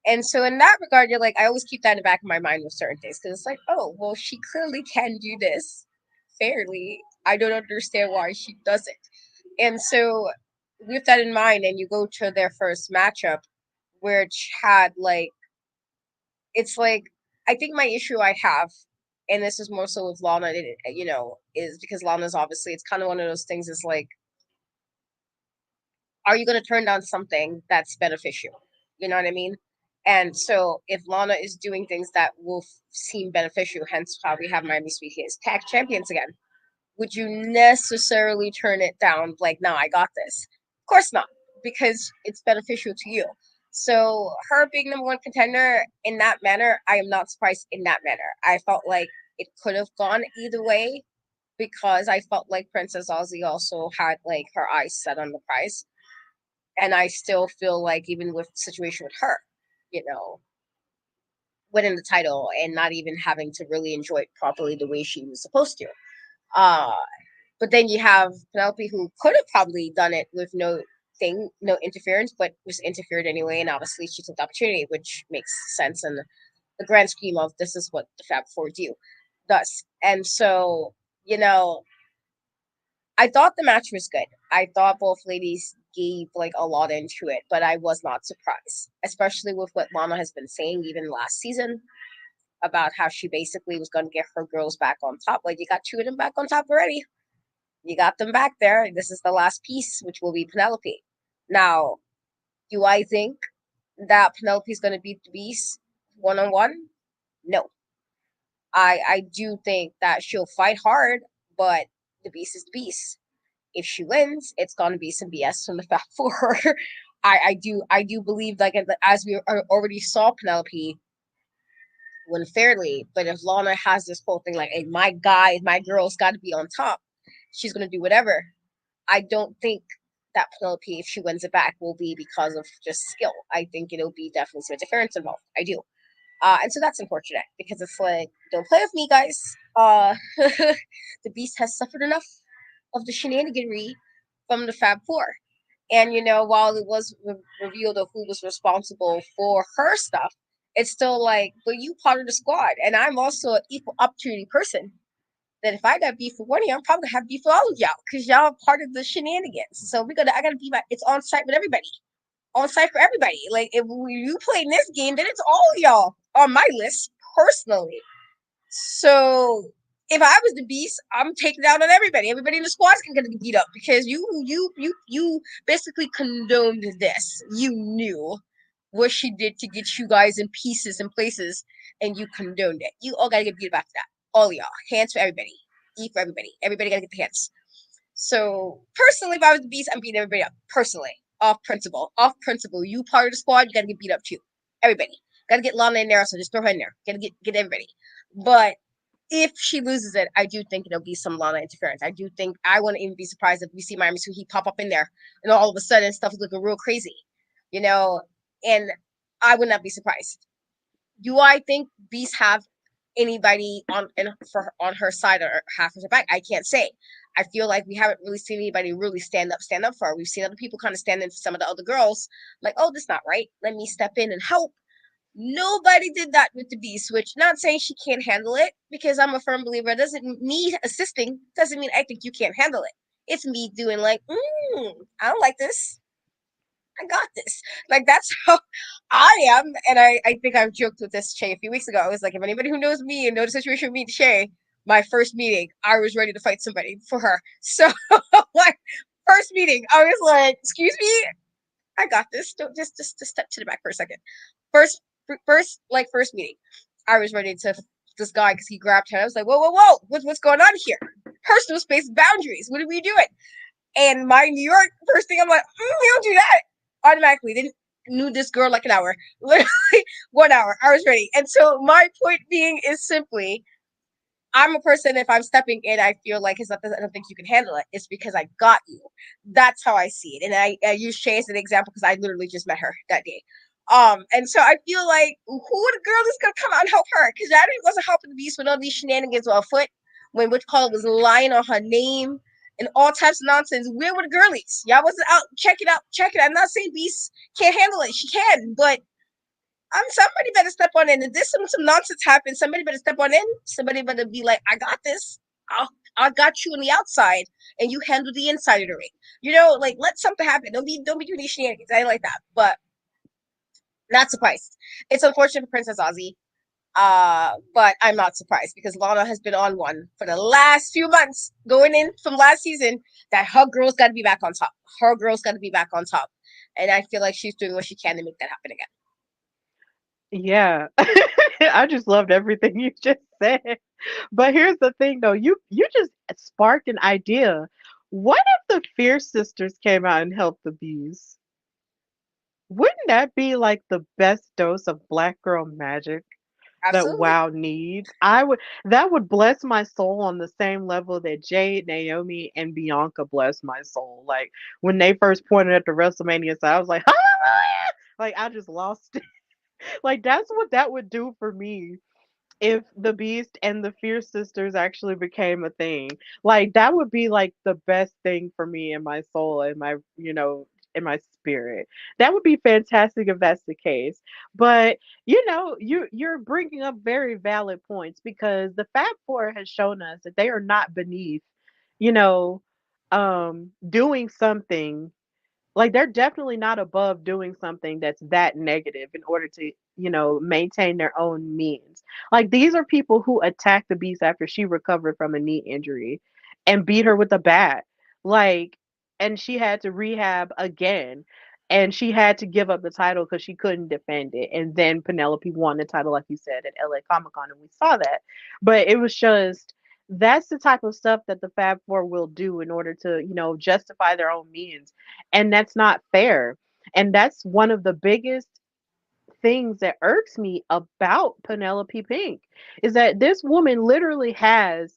And so in that regard, you're like, I always keep that in the back of my mind with certain things because it's like, oh, well, she clearly can do this fairly. I don't understand why she doesn't. And so with that in mind, and you go to their first matchup, which had like, it's like, I think my issue I have, and this is more so with Lana, is because Lana's obviously, it's kind of one of those things. Is like, are you going to turn down something that's beneficial? You know what I mean? And so if Lana is doing things that will seem beneficial, hence how we have Miami Sweet as tag champions again, would you necessarily turn it down? Like, no, I got this. Of course not, because it's beneficial to you. So her being number one contender in that manner, I am not surprised in that manner. I felt like it could have gone either way because I felt like Princess Aussie also had like her eyes set on the prize. And I still feel like even with the situation with her, you know, winning the title and not even having to really enjoy it properly the way she was supposed to. Uh But then you have Penelope, who could have probably done it with no interference, but was interfered anyway, and obviously she took the opportunity, which makes sense in the grand scheme of this is what the Fab Four does. And so, you know, I thought the match was good. I thought both ladies gave like a lot into it, but I was not surprised, especially with what Lana has been saying even last season about how she basically was going to get her girls back on top. Like, you got two of them back on top already. You got them back there. This is the last piece, which will be Penelope. Now, do I think that Penelope is going to beat the Beast 1-on-1? No. I do think that she'll fight hard, but the Beast is the Beast. If she wins, it's going to be some BS from the Fab Four. I do believe, like, as we already saw Penelope win fairly, but if Lana has this whole thing like, hey, my guy, my girl's got to be on top, she's going to do whatever. I don't think that Penelope, if she wins it back, will be because of just skill. I think it'll be definitely some interference involved. I do. And so that's unfortunate because it's like, don't play with me, guys. The Beast has suffered enough of the shenaniganry from the Fab Four. And, while it was revealed of who was responsible for her stuff, it's still like, but you part of the squad. And I'm also an equal opportunity person that if I got beef with one of y'all, I'm probably gonna have beef with all of y'all because y'all are part of the shenanigans. So I gotta be it's on site with everybody, on site for everybody. Like, if you play in this game, then it's all of y'all on my list personally. So if I was the Beast, I'm taking it out on everybody. Everybody in the squad's gonna get beat up because you basically condoned this. You knew what she did to get you guys in pieces and places, and you condoned it. You all gotta get beat up after that. All y'all. Hands for everybody. E for everybody. Everybody gotta get the hands. So personally, if I was the Beast, I'm beating everybody up. Personally. Off principle. Off principle. You part of the squad, you gotta get beat up too. Everybody. Gotta get Lana in there, so just throw her in there. Gotta get everybody. But if she loses it, I do think it'll be some Lana interference. I do think I wouldn't even be surprised if we see Miami Suhi pop up in there and all of a sudden stuff is looking real crazy. You know, and I would not be surprised. Do I think Beast have anybody on her side or half of her back? I can't say. I feel like we haven't really seen anybody really stand up for her. We've seen other people kind of stand in for some of the other girls, like, oh, this is not right. Let me step in and help. Nobody did that with the Beast, which not saying she can't handle it, because I'm a firm believer. It doesn't me assisting doesn't mean I think you can't handle it. It's me doing like, I don't like this. I got this. Like, that's how I am. And I think I've joked with this Shay a few weeks ago. I was like, if anybody who knows me and knows the situation with me and Shay, my first meeting, I was ready to fight somebody for her. So, like, first meeting, I was like, excuse me, I got this. Don't just step to the back for a second. First first meeting, I was ready to this guy because he grabbed her. I was like, whoa, what's going on here? Personal space boundaries. What are we doing? And my New York first thing, I'm like, we don't do that. Automatically, didn't knew this girl like an hour, literally 1 hour. I was ready. And so my point being is simply, I'm a person, if I'm stepping in, I feel like it's not that I don't think you can handle it. It's because I got you. That's how I see it. And I use Shay as an example because I literally just met her that day. And so I feel like, who the girl is gonna come out and help her? Because Adam wasn't helping the Beast with all these shenanigans on foot when which call it was lying on her name and all types of nonsense. Where were the girlies? Y'all wasn't out. Check it out. I'm not saying Beast can't handle it. She can, but somebody better step on in. If this some nonsense happens, somebody better step on in. Somebody better be like, I got this. I got you on the outside, and you handle the inside of the ring. You know, like let something happen. Don't be doing these shenanigans. I like that, but not surprised. It's unfortunate for Princess Aussie. But I'm not surprised because Lana has been on one for the last few months, going in from last season, that her girl's got to be back on top. Her girl's got to be back on top, and I feel like she's doing what she can to make that happen again. Yeah. I just loved everything you just said. But here's the thing though, you just sparked an idea. What if the Fierce sisters came out and helped the bees? Wouldn't that be like the best dose of black girl magic that Absolutely. WoW needs? I would that would bless my soul on the same level that Jade, Naomi, and Bianca bless my soul. Like when they first pointed at the WrestleMania side, I was like, hallelujah! Like I just lost it. Like that's what that would do for me if the Beast and the Fierce sisters actually became a thing. Like that would be like the best thing for me in my soul, in my, in my spirit. That would be fantastic if that's the case. But you're bringing up very valid points because the Fab Four has shown us that they are not beneath, you know, doing something like they're definitely not above doing something that's that negative in order to, maintain their own means. Like these are people who attacked the beast after she recovered from a knee injury and beat her with a bat. Like, and she had to rehab again. And she had to give up the title because she couldn't defend it. And then Penelope won the title, like you said, at LA Comic Con, and we saw that. But it was just that's the type of stuff that the Fab Four will do in order to, justify their own means, and that's not fair. And that's one of the biggest things that irks me about Penelope Pink is that this woman literally has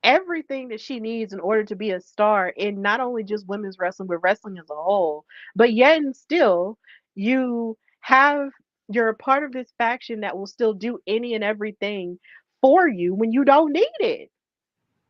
everything that she needs in order to be a star in not only just women's wrestling but wrestling as a whole. But yet and still you have you're a part of this faction that will still do any and everything for you when you don't need it.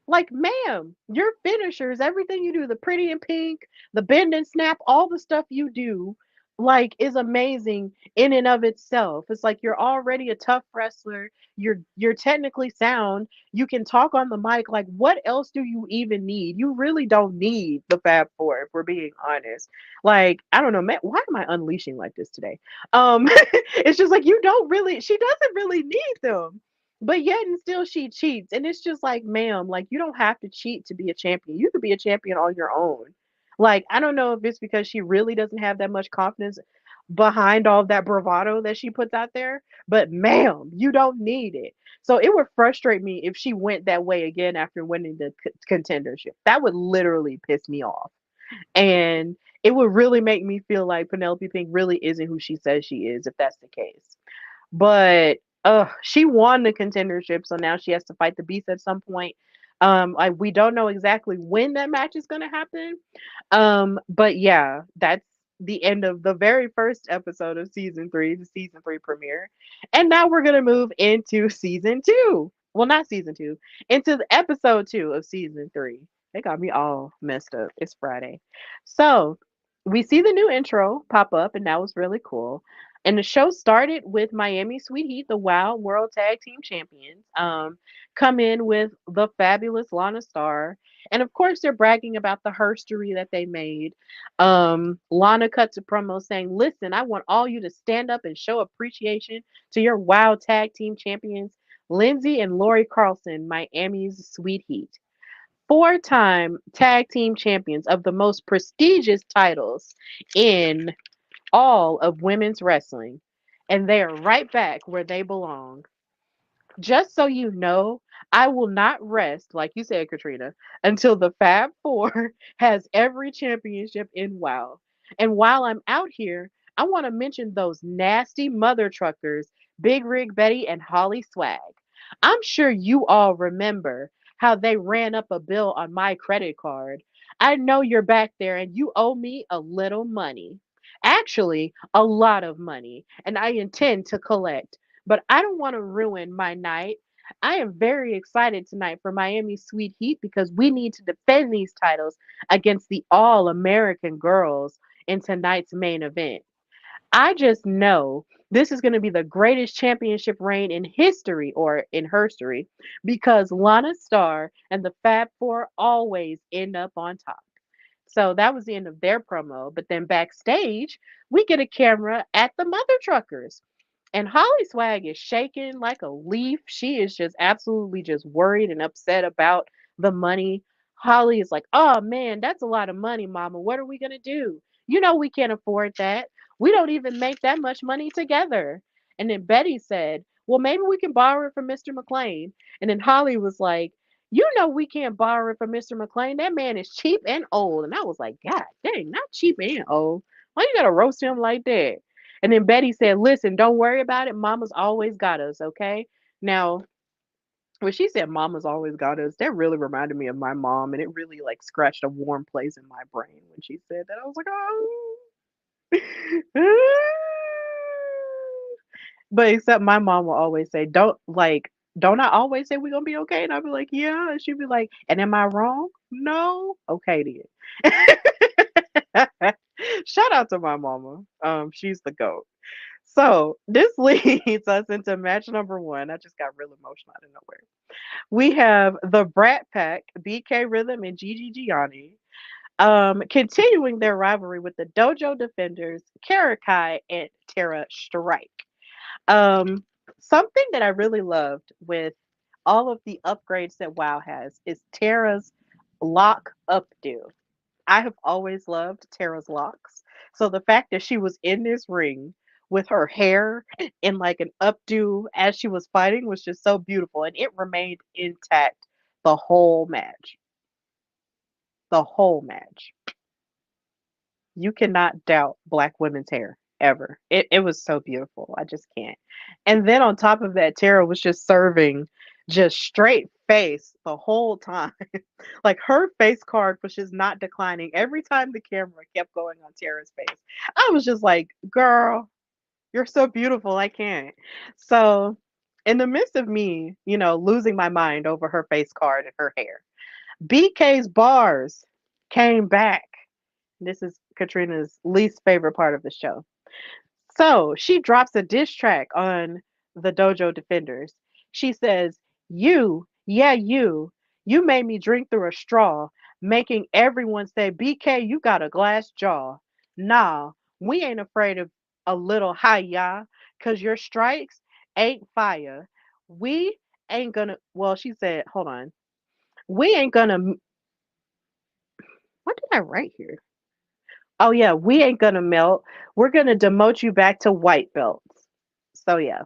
Like, ma'am, your finishers, everything you do, the pretty and pink, the bend and snap, all the stuff you do, like, is amazing in and of itself. It's like you're already a tough wrestler. You're technically sound. You can talk on the mic. Like, what else do you even need? You really don't need the Fab Four, if we're being honest. Like, I don't know, man, why am I unleashing like this today? It's just like you don't really. She doesn't really need them, but yet and still she cheats. And it's just like, ma'am, like you don't have to cheat to be a champion. You could be a champion on your own. Like, I don't know if it's because she really doesn't have that much confidence behind all that bravado that she puts out there, but ma'am, you don't need it. So it would frustrate me if she went that way again after winning the contendership. That would literally piss me off. And it would really make me feel like Penelope Pink really isn't who she says she is if that's the case. But she won the contendership, so now she has to fight the beast at some point. We don't know exactly when that match is gonna happen. But yeah, that's the end of the very first episode of season three, the season three premiere. And now we're gonna move into season two. Well, not season two, into the episode two of season three. They got me all messed up. It's Friday. So we see the new intro pop up, and that was really cool. And the show started with Miami Sweet Heat, the WoW World Tag Team Champions, come in with the fabulous Lana Star. And of course, they're bragging about the herstory that they made. Lana cuts a promo saying, "Listen, I want all you to stand up and show appreciation to your WoW Tag Team Champions, Lindsay and Lori Carlson, Miami's Sweet Heat. Four-time tag team champions of the most prestigious titles in all of women's wrestling, and they are right back where they belong. Just so you know, I will not rest, like you said, Katrina, until the Fab Four has every championship in WoW. And while I'm out here, I want to mention those nasty mother truckers, Big Rig Betty and Holly Swag. I'm sure you all remember how they ran up a bill on my credit card. I know you're back there and you owe me a little money. Actually, a lot of money, and I intend to collect, but I don't want to ruin my night. I am very excited tonight for Miami Sweet Heat because we need to defend these titles against the All American girls in tonight's main event. I just know this is going to be the greatest championship reign in history or in herstory because Lana Star and the Fab Four always end up on top. So that was the end of their promo. But then backstage, we get a camera at the Mother Truckers. And Holly Swag is shaking like a leaf. She is just absolutely just worried and upset about the money. Holly is like, "Oh man, that's a lot of money, mama. What are we going to do? You know we can't afford that. We don't even make that much money together." And then Betty said, "Well, maybe we can borrow it from Mr. McLean." And then Holly was like, "You know we can't borrow it from Mr. McLean. That man is cheap and old." And I was like, "God dang, not cheap and old. Why you gotta roast him like that?" And then Betty said, "Listen, don't worry about it. Mama's always got us, okay?" Now, when she said mama's always got us, that really reminded me of my mom, and it really like scratched a warm place in my brain when she said that. I was like, oh. But except my mom will always say, don't I always say we're gonna be okay? And I'll be like, yeah. And she'll be like, and am I wrong? No. Okay then. Shout out to my mama. She's the GOAT. So this leads us into match number one. I just got real emotional out of nowhere. We have the Brat Pack, BK Rhythm and Gigi Gianni, continuing their rivalry with the Dojo Defenders, Karakai and Tara Strike. Um, Something that I really loved with all of the upgrades that WoW has is Tara's lock updo. I have always loved Tara's locks. So the fact that she was in this ring with her hair in like an updo as she was fighting was just so beautiful, and it remained intact the whole match. The whole match. You cannot doubt black women's hair ever. It was so beautiful. I just can't. And then on top of that, Tara was just serving just straight face the whole time. Like her face card was just not declining. Every time the camera kept going on Tara's face, I was just like, girl, you're so beautiful. I can't. So, in the midst of me, losing my mind over her face card and her hair, BK's bars came back. This is Katrina's least favorite part of the show. So she drops a diss track on the Dojo Defenders. She says, you made me drink through a straw, making everyone say, BK, you got a glass jaw. Nah, we ain't afraid of a little hiya, cause your strikes ain't fire. We ain't gonna, well, she said, hold on. We ain't gonna, what did I write here? Oh yeah, we ain't gonna melt. We're gonna demote you back to white belts. So yeah,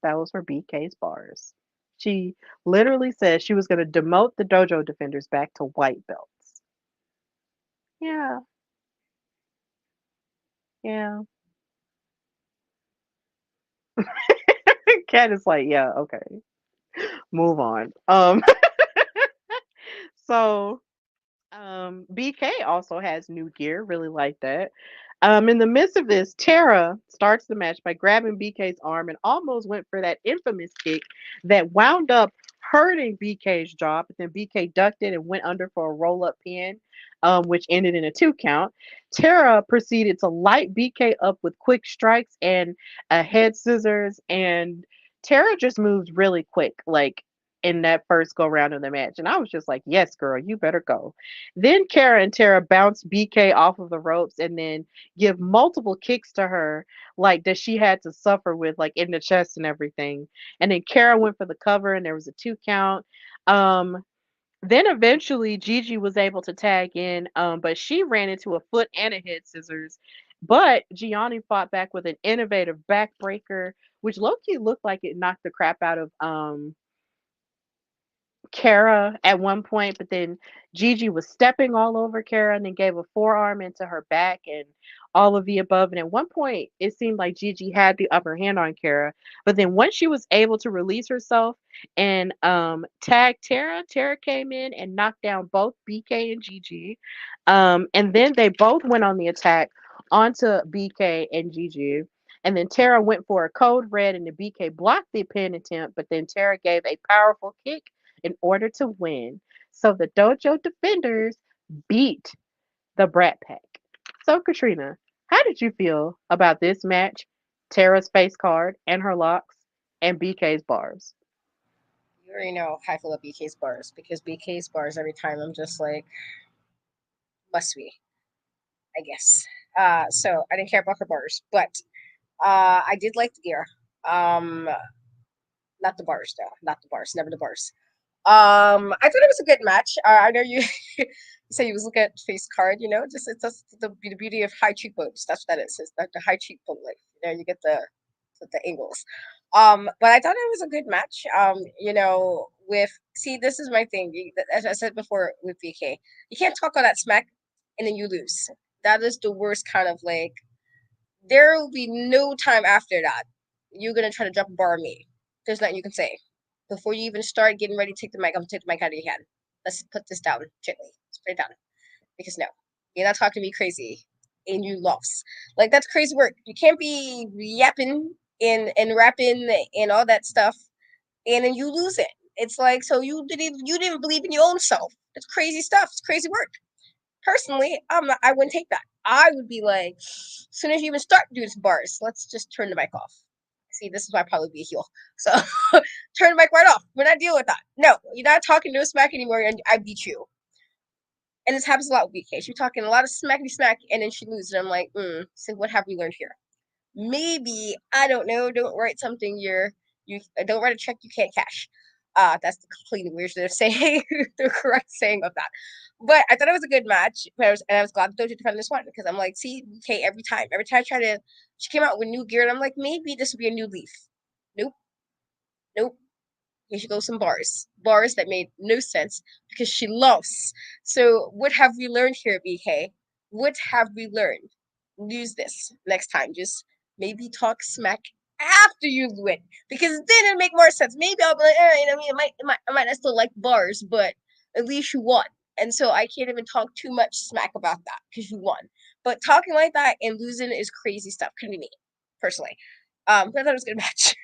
that was for BK's bars. She literally said she was gonna demote the dojo defenders back to white belts. Yeah, yeah. Cat is like, yeah, okay. Move on. So BK also has new gear, really like that. In the midst of this, Tara starts the match by grabbing BK's arm and almost went for that infamous kick that wound up hurting BK's jaw, but then BK ducked it and went under for a roll up pin, which ended in a 2 count. Tara proceeded to light BK up with quick strikes and a head scissors, and Tara just moves really quick, like in that first go round of the match. And I was just like, yes, girl, you better go. Then Kara and Tara bounce BK off of the ropes and then give multiple kicks to her, like that she had to suffer with, like in the chest and everything. And then Kara went for the cover and there was a 2 count. Um, then eventually Gigi was able to tag in, but she ran into a foot and a head scissors. But Gianni fought back with an innovative backbreaker, which low-key looked like it knocked the crap out of Kara at one point, but then Gigi was stepping all over Kara and then gave a forearm into her back and all of the above. And at one point, it seemed like Gigi had the upper hand on Kara. But then once she was able to release herself and tag Tara, Tara came in and knocked down both BK and Gigi. And then they both went on the attack onto BK and Gigi. And then Tara went for a code red, and the BK blocked the pin attempt, but then Tara gave a powerful kick in order to win. So the Dojo Defenders beat the Brat Pack. So, Katrina, How did you feel about this match, Tara's face card and her locks, and BK's bars? You already know how I feel about BK's bars because BK's bars every time I'm just like must be, I guess. So I didn't care about her bars, but I did like the gear. Um, not the bars though, not the bars, never the bars. I thought it was a good match. I know you say you was looking at face card, just it's just the beauty of high cheekbones. That's what that is. It's like the high cheekbone, like you get the angles. But I thought it was a good match. With see, this is my thing. As I said before with BK, you can't talk all that smack and then you lose. That is the worst kind of like. There will be no time after that. You're gonna try to drop a bar on me. There's nothing you can say before you even start getting ready to take the mic. I'm gonna take the mic out of your hand. Let's put this down gently, straight down. Because no, you're not talking to me crazy, and you lost. Like that's crazy work. You can't be yapping and rapping and all that stuff, and then you lose it. It's like so you didn't believe in your own self. It's crazy stuff. It's crazy work. Personally, I wouldn't take that. I would be like, as soon as you even start doing some bars, let's just turn the mic off. See, this is why I probably be a heel. So turn the mic right off. We're not dealing with that. No, you're not talking no smack anymore, and I beat you. And this happens a lot with BK. She's talking a lot of smackety smack, and then she loses. And I'm like, so what have we learned here? Maybe I don't know. Don't write something you don't write a check you can't cash. That's the completely weird way of saying the correct saying of that. But I thought it was a good match. And I was glad Doja defended this one because I'm like, see, BK every time I try to, she came out with new gear, and I'm like, maybe this will be a new leaf. Nope, nope. Here she goes some bars that made no sense because she lost. So what have we learned here, BK? What have we learned? Use this next time. Just maybe talk smack after you win because then it'll make more sense. Maybe I'll be like, what I mean, I might not still like bars, but at least you won. And so I can't even talk too much smack about that because you won. But talking like that and losing is crazy stuff. Couldn't be me, personally. But I thought it was a good match.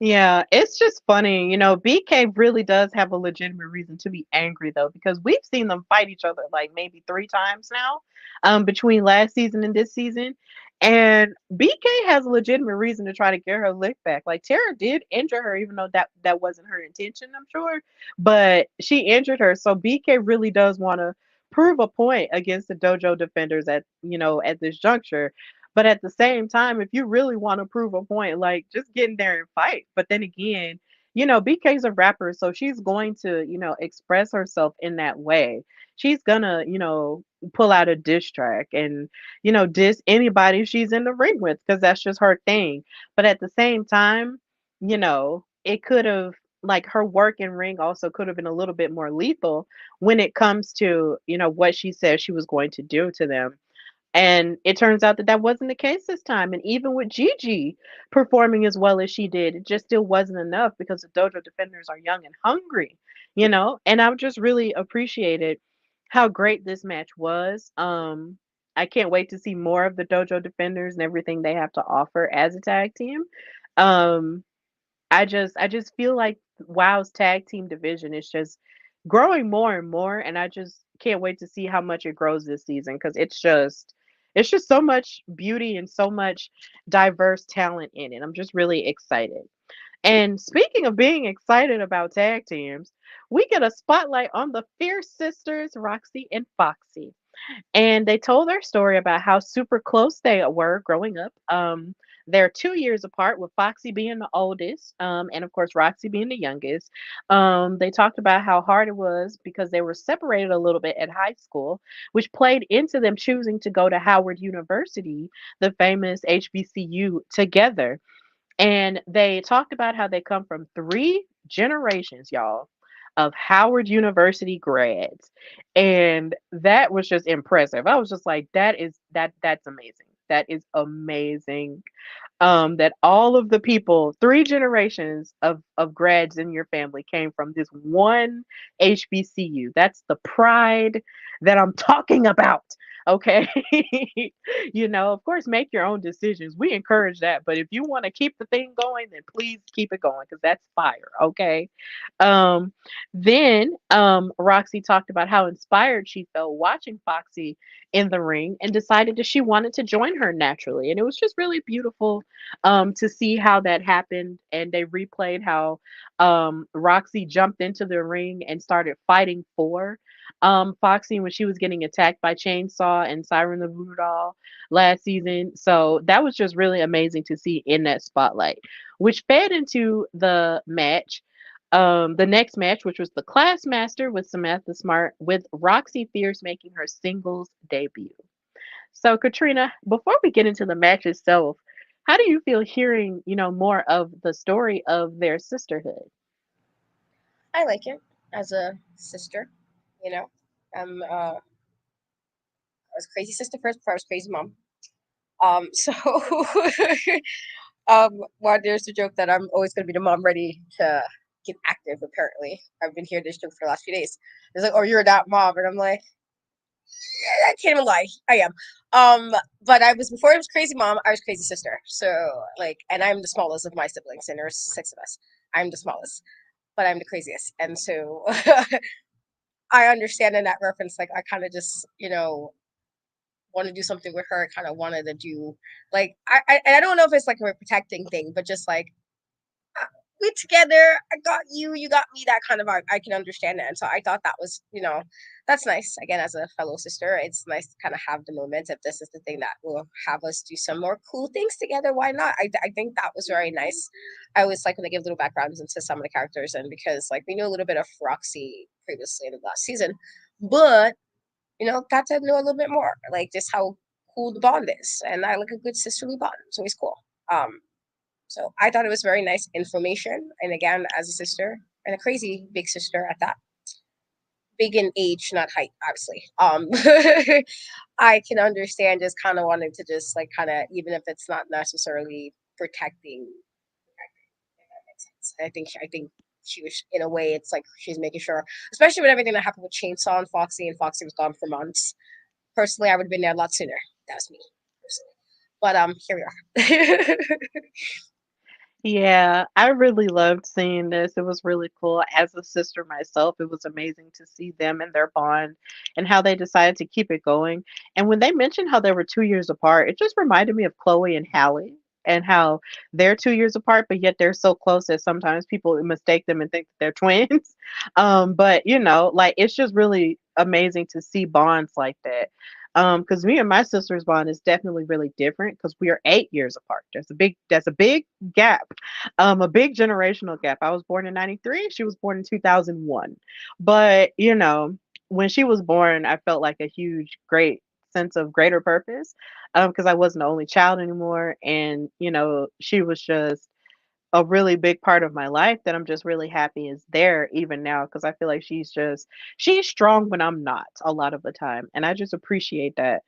Yeah, it's just funny. BK really does have a legitimate reason to be angry though, because we've seen them fight each other like maybe 3 times now, between last season and this season. And BK has a legitimate reason to try to get her lick back. Like Tara did injure her, even though that wasn't her intention, I'm sure. But she injured her. So BK really does want to prove a point against the dojo defenders at this juncture. But at the same time, if you really want to prove a point, like just get in there and fight. But then again, BK's a rapper, so she's going to, express herself in that way. She's gonna, pull out a diss track and, diss anybody she's in the ring with because that's just her thing. But at the same time, it could have like her work in ring also could have been a little bit more lethal when it comes to, what she said she was going to do to them. And it turns out that that wasn't the case this time. And even with Gigi performing as well as she did, it just still wasn't enough because the Dojo defenders are young and hungry. And I just really appreciated how great this match was. I can't wait to see more of the Dojo defenders and everything they have to offer as a tag team. Um, I just feel like WoW's tag team division is just growing more and more, and I just can't wait to see how much it grows this season because it's just so much beauty and so much diverse talent in it. I'm just really excited. And speaking of being excited about tag teams, we get a spotlight on the Fierce Sisters, Roxy and Foxy, and they told their story about how super close they were growing up. They're 2 years apart, with Foxy being the oldest, and of course Roxy being the youngest. They talked about how hard it was because they were separated a little bit at high school, which played into them choosing to go to Howard University, the famous HBCU, together. And they talked about how they come from 3 generations, y'all, of Howard University grads. And that was just impressive. I was just like, that's amazing. That is amazing. That all of the people, 3 generations of grads in your family came from this one HBCU. That's the pride that I'm talking about. Okay. Of course, make your own decisions. We encourage that. But if you want to keep the thing going, then please keep it going because that's fire. Okay. Um, then Roxy talked about how inspired she felt watching Foxy in the ring and decided that she wanted to join her naturally. And it was just really beautiful to see how that happened. And they replayed how Roxy jumped into the ring and started fighting for Foxy when she was getting attacked by Chainsaw and Siren the Voodoo Doll last season. So that was just really amazing to see in that spotlight, which fed into the next match, which was the Class Master with Samantha Smart, with Roxy Fierce making her singles debut. So, Katrina, before we get into the match itself, how do you feel hearing, more of the story of their sisterhood? I like it as a sister. You know, I was crazy sister first before I was crazy mom. So well, there's the joke that I'm always gonna be the mom ready to get active. Apparently, I've been hearing this joke for the last few days. It's like, oh, you're that mom, and I'm like, I can't even lie, I am. But I was before I was crazy mom, I was crazy sister. So like, and I'm the smallest of my siblings, and there's six of us. I'm the smallest, but I'm the craziest, and so I understand in that reference. Like, I kind of just want to do something with her. Kind of wanted to do like I don't know if it's like a protecting thing, but just like we together. I got you, you got me. That kind of vibe. I can understand that, and so I thought that was that's nice. Again, as a fellow sister, it's nice to kind of have the moment. If this is the thing that will have us do some more cool things together, why not? I think that was very nice. I always like when they give little backgrounds into some of the characters, and because like we knew a little bit of Roxy previously in the last season, but got to know a little bit more, like just how cool the bond is. And I like a good sisterly bond. It's always cool. So I thought it was very nice information. And again, as a sister and a crazy big sister at that, big in age, not height, obviously. I can understand just kind of wanting to just like kind of, even if it's not necessarily protecting, if that makes sense. I think she was in a way it's like she's making sure, especially with everything that happened with Chainsaw and Foxy was gone for months. Personally, I would have been there a lot sooner. That's me, personally. But here we are. Yeah, I really loved seeing this. It was really cool. As a sister myself, it was amazing to see them and their bond and how they decided to keep it going. And when they mentioned how they were 2 years apart, it just reminded me of Chloe and Hallie and how they're 2 years apart, but yet they're so close that sometimes people mistake them and think that they're twins. But like it's just really amazing to see bonds like that. Because me and my sister's bond is definitely really different because we are 8 years apart. That's a big gap, a big generational gap. I was born in '93. She was born in 2001. But when she was born, I felt like a huge, great sense of greater purpose, because I wasn't the only child anymore, and she was just a really big part of my life that I'm just really happy is there even now because I feel like she's strong when I'm not a lot of the time. And I just appreciate that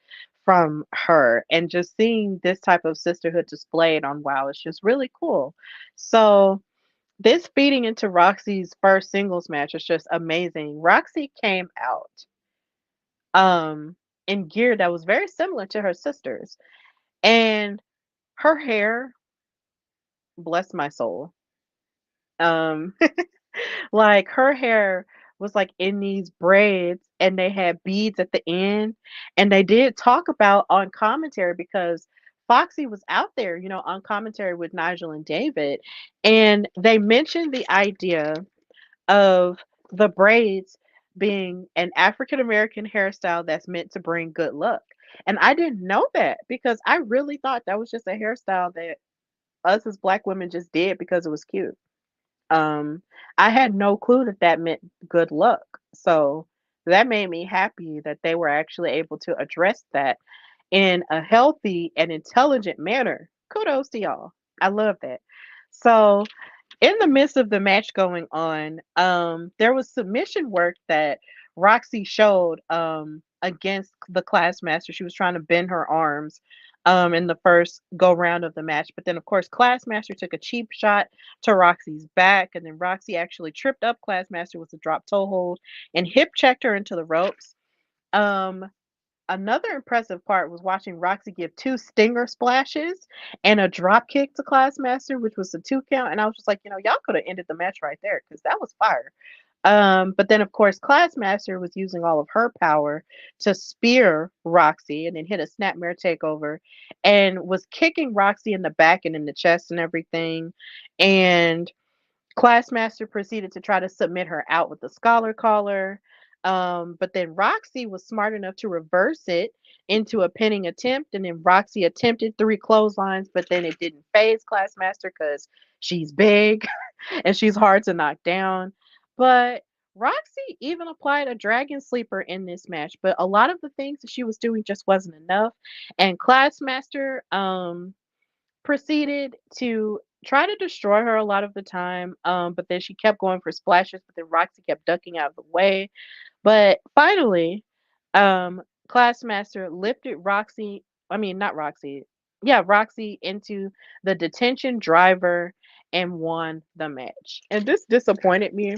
from her. And just seeing this type of sisterhood displayed on WoW is just really cool. So this feeding into Roxy's first singles match is just amazing. Roxy came out um in gear that was very similar to her sister's. And her hair, bless my soul. Um Like, her hair was, like, in these braids, and they had beads at the end, and they did talk about on commentary because Foxy was out there, on commentary with Nigel and David, and they mentioned the idea of the braids being an African American hairstyle that's meant to bring good luck, and I didn't know that because I really thought that was just a hairstyle that us as Black women just did because it was cute. Um, I had no clue that that meant good luck. So that made me happy that they were actually able to address that in a healthy and intelligent manner. Kudos to y'all. I love that. So in the midst of the match going on, there was submission work that Roxy showed against the class master. She was trying to bend her arms in the first go round of the match. But then, of course, class master took a cheap shot to Roxy's back. And then Roxy actually tripped up class master with a drop toe hold and hip checked her into the ropes. Um, Another impressive part was watching Roxy give two stinger splashes and a drop kick to Classmaster, which was a 2 count. And I was just like, y'all could have ended the match right there because that was fire. But then, of course, Classmaster was using all of her power to spear Roxy and then hit a snapmare takeover and was kicking Roxy in the back and in the chest and everything. And Classmaster proceeded to try to submit her out with the scholar collar. But then Roxy was smart enough to reverse it into a pinning attempt. And then Roxy attempted three clotheslines, but then it didn't phase Classmaster because she's big and she's hard to knock down. But Roxy even applied a dragon sleeper in this match, but a lot of the things that she was doing just wasn't enough. And Classmaster proceeded to try to destroy her a lot of the time, but then she kept going for splashes, but then Roxy kept ducking out of the way. But finally, um, Classmaster lifted Roxy, I mean, not Roxy, yeah, Roxy into the detention driver and won the match. And this disappointed me,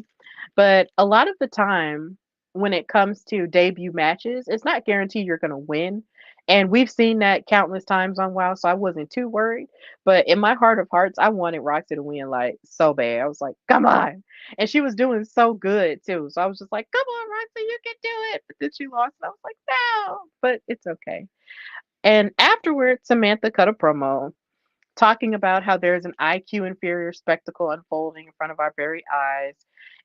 but a lot of the time when it comes to debut matches, it's not guaranteed you're going to win. And we've seen that countless times on WoW, so I wasn't too worried. But in my heart of hearts, I wanted Roxy to win like so bad. I was like, come on. And she was doing so good too. So I was just like, come on, Roxy, you can do it. But then she lost. And I was like, no, but it's okay. And afterwards, Samantha cut a promo talking about how there's an IQ inferior spectacle unfolding in front of our very eyes,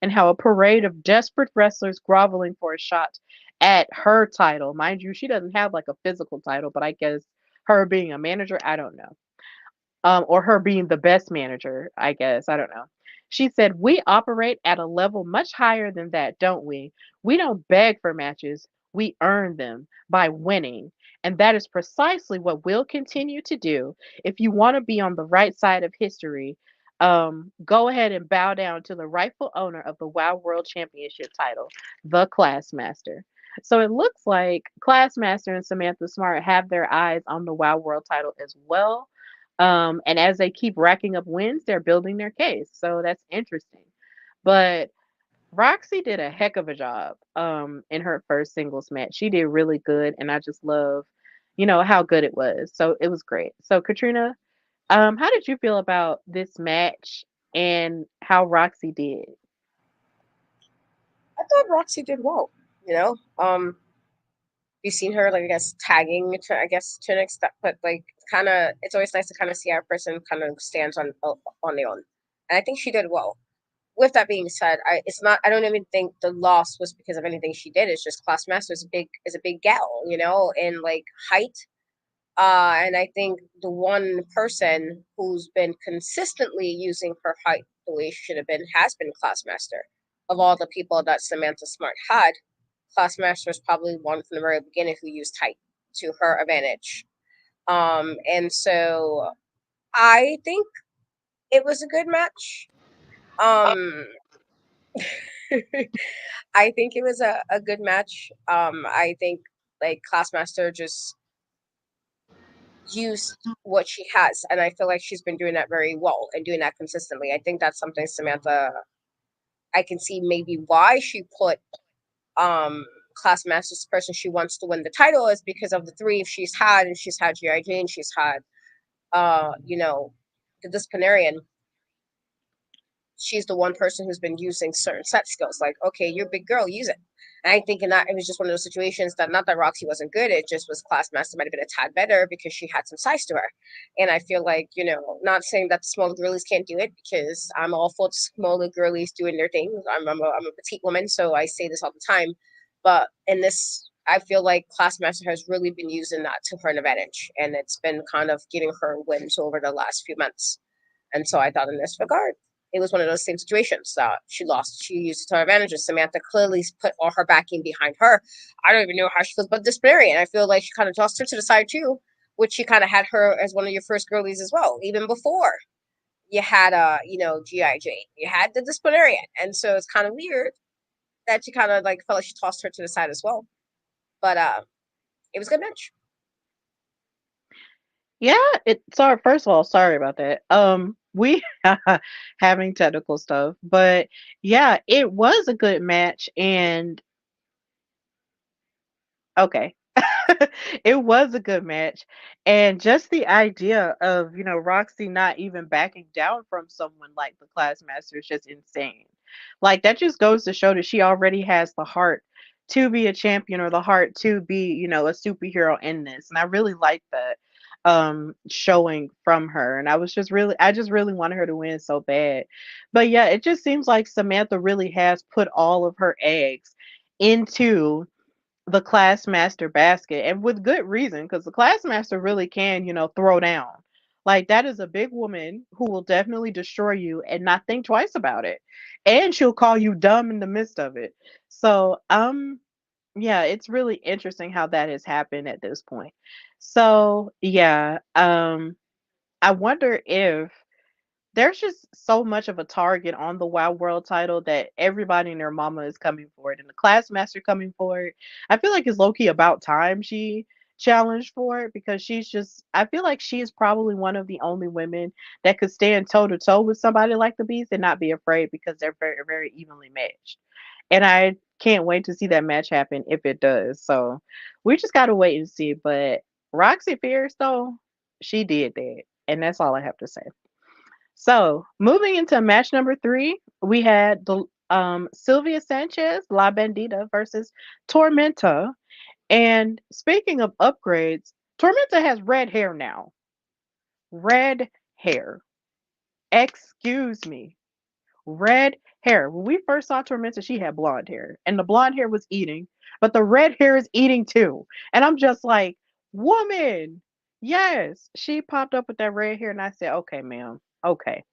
and how a parade of desperate wrestlers groveling for a shot at her title. Mind you, she doesn't have like a physical title, but I guess her being a manager, I don't know, or her being the best manager, I guess. I don't know. She said, "We operate at a level much higher than that, don't we? We don't beg for matches, we earn them by winning. And that is precisely what we'll continue to do. If you want to be on the right side of history, go ahead and bow down to the rightful owner of the WoW World Championship title, the Classmaster." So it looks like Classmaster and Samantha Smart have their eyes on the WoW World title as well, and as they keep racking up wins, they're building their case. So that's interesting. But Roxy did a heck of a job in her first singles match. She did really good, and I just love, how good it was. So it was great. So Katrina, how did you feel about this match and how Roxy did? I thought Roxy did well. You know, we've seen her like I guess tagging to I guess to an extent, but like kind of it's always nice to kind of see how a person kind of stands on their own, and I think she did well. With that being said, it's not. I don't even think the loss was because of anything she did. It's just Classmaster is a big gal, in like height. And I think the one person who's been consistently using her height the way she should have been has been Classmaster. Of all the people that Samantha Smart had, Classmaster is probably one from the very beginning who used height to her advantage. And so I think it was a good match. Um, I think it was a good match. I think like Classmaster just used what she has, and I feel like she's been doing that very well and doing that consistently. I think that's something Samantha. I can see maybe why she put Classmaster's the person she wants to win the title is because of the three she's had, and she's had GIJ, and she's had the disciplinarian. She's the one person who's been using certain set skills. Like, okay, you're a big girl, use it. And I think in that it was just one of those situations that not that Roxy wasn't good, it just was Classmaster might have been a tad better because she had some size to her. And I feel like, not saying that the smaller girlies can't do it because I'm all for smaller girlies doing their thing. I'm a petite woman, so I say this all the time. But in this, I feel like Classmaster has really been using that to her advantage, and it's been kind of giving her wins over the last few months. And so I thought in this regard, it was one of those same situations that she lost. She used it to her advantages. Samantha clearly put all her backing behind her. I don't even know how she feels about disciplinary. And I feel like she kind of tossed her to the side too, which she kind of had her as one of your first girlies as well, even before you had G.I. Jane. You had the disciplinarian. And so it's kind of weird that she kind of like felt like she tossed her to the side as well. But it was a good match. Yeah, sorry, first of all, sorry about that. We having technical stuff, but yeah, it was a good match and okay. It was a good match. And just the idea of, Roxy not even backing down from someone like the Classmaster is just insane. Like, that just goes to show that she already has the heart to be a champion or the heart to be, a superhero in this. And I really like that showing from her. And I just really wanted her to win so bad. But yeah, it just seems like Samantha really has put all of her eggs into the Classmaster basket, and with good reason, because the Classmaster really can, throw down. Like, that is a big woman who will definitely destroy you and not think twice about it. And she'll call you dumb in the midst of it. So, yeah, it's really interesting how that has happened at this point. So, yeah, I wonder if there's just so much of a target on the Wild World title that everybody and their mama is coming for it, and the Classmaster coming for it. I feel like it's low key about time she challenged for it because I feel like she is probably one of the only women that could stand toe to toe with somebody like the Beast and not be afraid because they're very, very evenly matched. And I can't wait to see that match happen if it does. So we just gotta wait and see. But Roxy Fierce though, she did that. And that's all I have to say. So, moving into match number 3, we had the Sylvia Sanchez, La Bandita versus Tormenta. And speaking of upgrades, Tormenta has red hair now. Red hair. Excuse me. Red hair. When we first saw Tormenta, she had blonde hair, and the blonde hair was eating, but the red hair is eating too. And I'm just like, woman, yes. She popped up with that red hair, and I said, okay, ma'am, okay,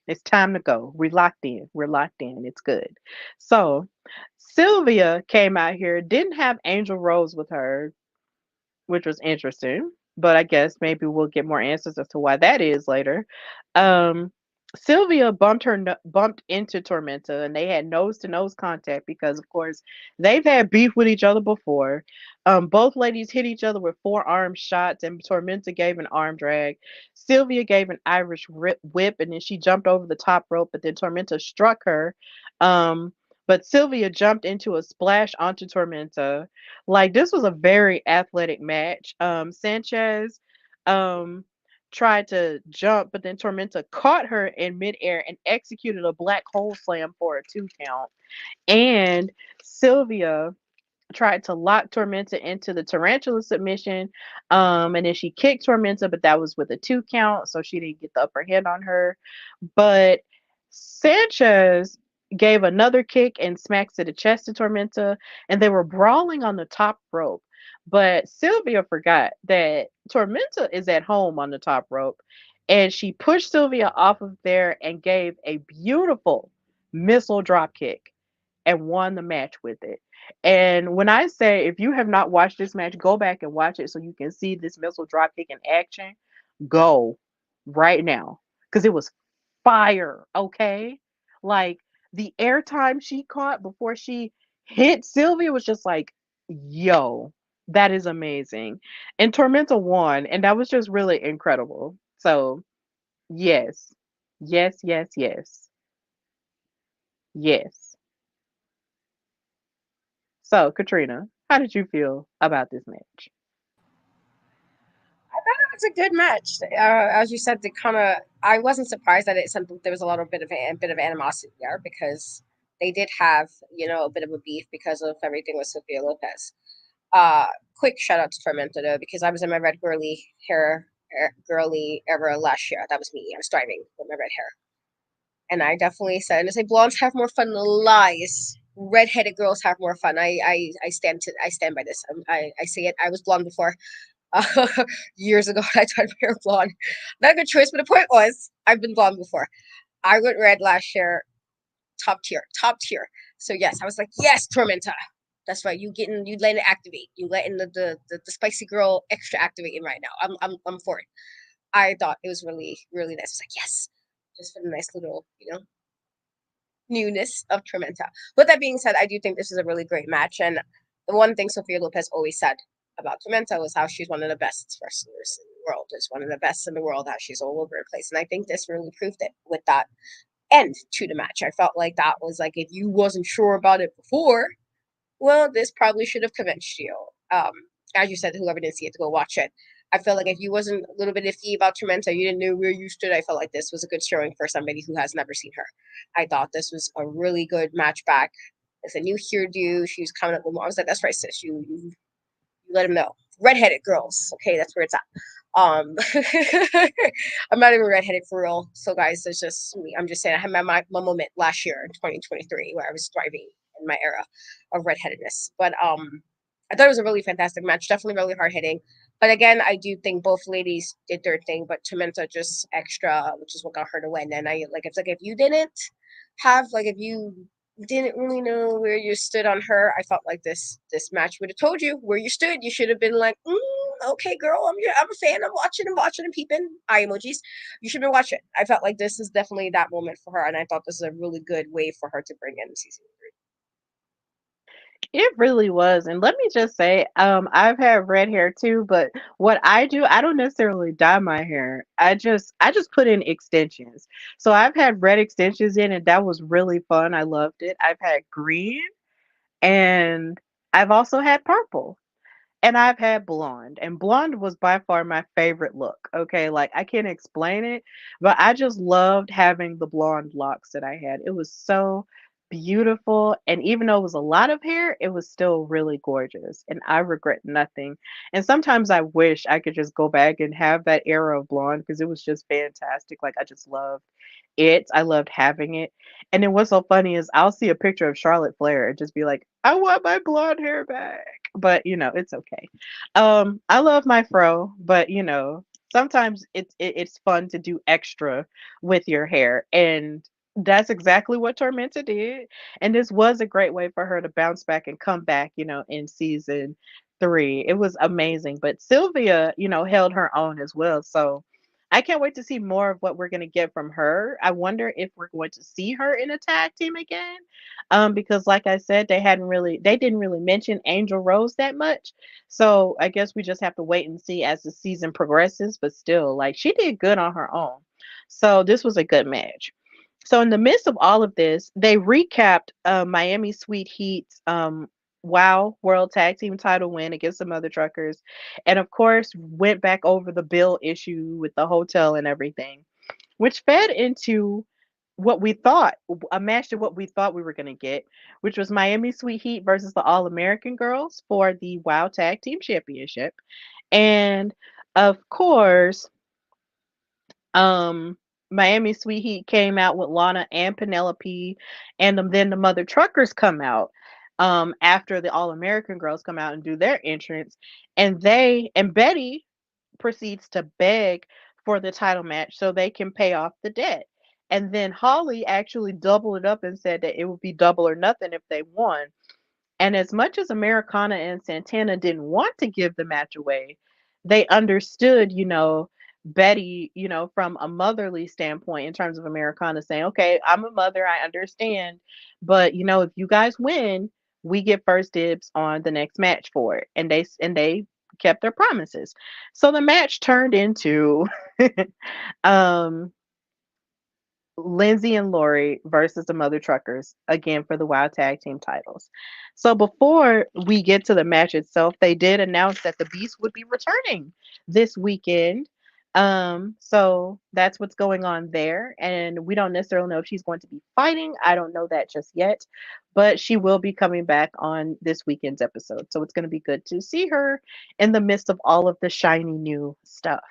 it's time to go. We're locked in. We're locked in. It's good. So Sylvia came out here, didn't have Angel Rose with her, which was interesting. But I guess maybe we'll get more answers as to why that is later. Um, Sylvia bumped into Tormenta, and they had nose to nose contact because, of course, they've had beef with each other before. Both ladies hit each other with forearm shots, and Tormenta gave an arm drag. Sylvia gave an Irish whip, and then she jumped over the top rope, but then Tormenta struck her. Um, but Sylvia jumped into a splash onto Tormenta. Like, this was a very athletic match. Sanchez um tried to jump, but then Tormenta caught her in midair and executed a black hole slam for a 2 count. And Sylvia tried to lock Tormenta into the tarantula submission. And then she kicked Tormenta, but that was with a 2 count, so she didn't get the upper hand on her. But Sanchez gave another kick and smacks to the chest to Tormenta, and they were brawling on the top rope. But Sylvia forgot that Tormenta is at home on the top rope, and she pushed Sylvia off of there and gave a beautiful missile drop kick and won the match with it. And when I say if you have not watched this match, go back and watch it so you can see this missile drop kick in action. Go right now because it was fire. Okay, like the airtime she caught before she hit Sylvia was just like, yo, that is amazing. And Tormenta won, and that was just really incredible. So yes, yes, yes, yes, yes. So, Katrina, how did you feel about this match? I thought it was a good match. As you said, I wasn't surprised that there was a lot of bit of animosity there because they did have a bit of a beef because of everything with Sophia Lopez. Uh, Quick shout out to Tormenta though because I was in my red girly era last year. That was me. I was driving with my red hair, and I definitely said, and I say blondes have more fun than lies. Redheaded girls have more fun. I stand by this. I say it. I was blonde before. Uh, Years ago, I tried my hair blonde. Not a good choice, but the point was, I've been blonde before. I went red last year, top tier, top tier. So yes, I was like, yes, Tormenta. That's right. You letting it activate. You letting the spicy girl extra activating right now. I'm for it. I thought it was really really nice. I was like, yes, just for the nice little newness of Tormenta. With that being said, I do think this is a really great match. And the one thing Sofia Lopez always said about Tormenta was how she's one of the best wrestlers in the world. Is one of the best in the world. How she's all over the place. And I think this really proved it with that end to the match. I felt like that was like if you wasn't sure about it before, well, this probably should have convinced you. as you said, whoever didn't see it to go watch it. I felt like if you wasn't a little bit iffy about Tormenta, you didn't know where you stood. I felt like this was a good showing for somebody who has never seen her. I thought this was a really good match back. It's a new hairdo. She was coming up with more. I was like, that's right, sis. You let him know. Redheaded girls. Okay, that's where it's at. I'm not even redheaded for real. So guys, it's just me. I'm just saying I had my moment last year in 2023 where I was thriving in my era of redheadedness. But I thought it was a really fantastic match. Definitely really hard hitting. But again, I do think both ladies did their thing, but Tormenta just extra, which is what got her to win. And I like it's like if you didn't have like if you didn't really know where you stood on her, I felt like this match would have told you where you stood. You should have been like, okay, girl, I'm a fan. I'm watching, and peeping. Eye emojis. You should have been watching. I felt like this is definitely that moment for her, and I thought this is a really good way for her to bring in season It really was. And let me just say, I've had red hair too, but what I do, I don't necessarily dye my hair. I just put in extensions. So I've had red extensions in and that was really fun. I loved it. I've had green and I've also had purple. And I've had blonde, and blonde was by far my favorite look. Okay, like I can't explain it, but I just loved having the blonde locks that I had. It was so beautiful, and even though it was a lot of hair, it was still really gorgeous, and I regret nothing. And sometimes I wish I could just go back and have that era of blonde because it was just fantastic. Like I just loved it. I loved having it. And then what's so funny is I'll see a picture of Charlotte Flair and just be like, I want my blonde hair back. But it's okay. I love my fro, but sometimes it's fun to do extra with your hair, and that's exactly what Tormenta did. And this was a great way for her to bounce back and come back, in season 3. It was amazing. But Sylvia, held her own as well. So I can't wait to see more of what we're going to get from her. I wonder if we're going to see her in a tag team again. Because like I said, they didn't really mention Angel Rose that much. So I guess we just have to wait and see as the season progresses. But still, like she did good on her own. So this was a good match. So in the midst of all of this, they recapped Miami Sweet Heat's Wow World Tag Team title win against the Mother Truckers, and of course went back over the bill issue with the hotel and everything, which fed into what we thought a match to what we thought we were going to get, which was Miami Sweet Heat versus the All American Girls for the Wow Tag Team Championship, and of course Miami Sweet Heat came out with Lana and Penelope, and then the Mother Truckers come out after the All American Girls come out and do their entrance, and Betty proceeds to beg for the title match so they can pay off the debt. And then Holly actually doubled it up and said that it would be double or nothing if they won. And as much as Americana and Santana didn't want to give the match away, they understood, Betty, from a motherly standpoint in terms of Americana saying, okay, I'm a mother, I understand. But, if you guys win, we get first dibs on the next match for it. And they kept their promises. So the match turned into um Lindsay and Lori versus the Mother Truckers again for the Wild Tag Team titles. So before we get to the match itself, they did announce that the Beast would be returning this weekend. So that's what's going on there. And we don't necessarily know if she's going to be fighting. I don't know that just yet, but she will be coming back on this weekend's episode. So it's going to be good to see her in the midst of all of the shiny new stuff.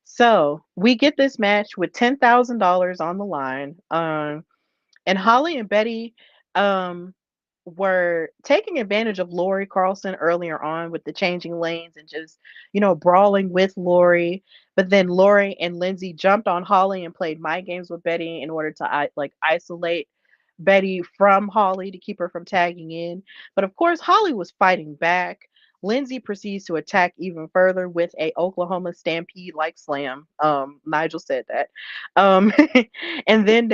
So we get this match with $10,000 on the line. And Holly and Betty um, were taking advantage of Lori Carlson earlier on with the changing lanes and just, brawling with Lori. But then Lori and Lindsay jumped on Holly and played mind games with Betty in order to isolate Betty from Holly to keep her from tagging in. But of course, Holly was fighting back. Lindsay proceeds to attack even further with a Oklahoma Stampede like slam. Nigel said that. Um, and then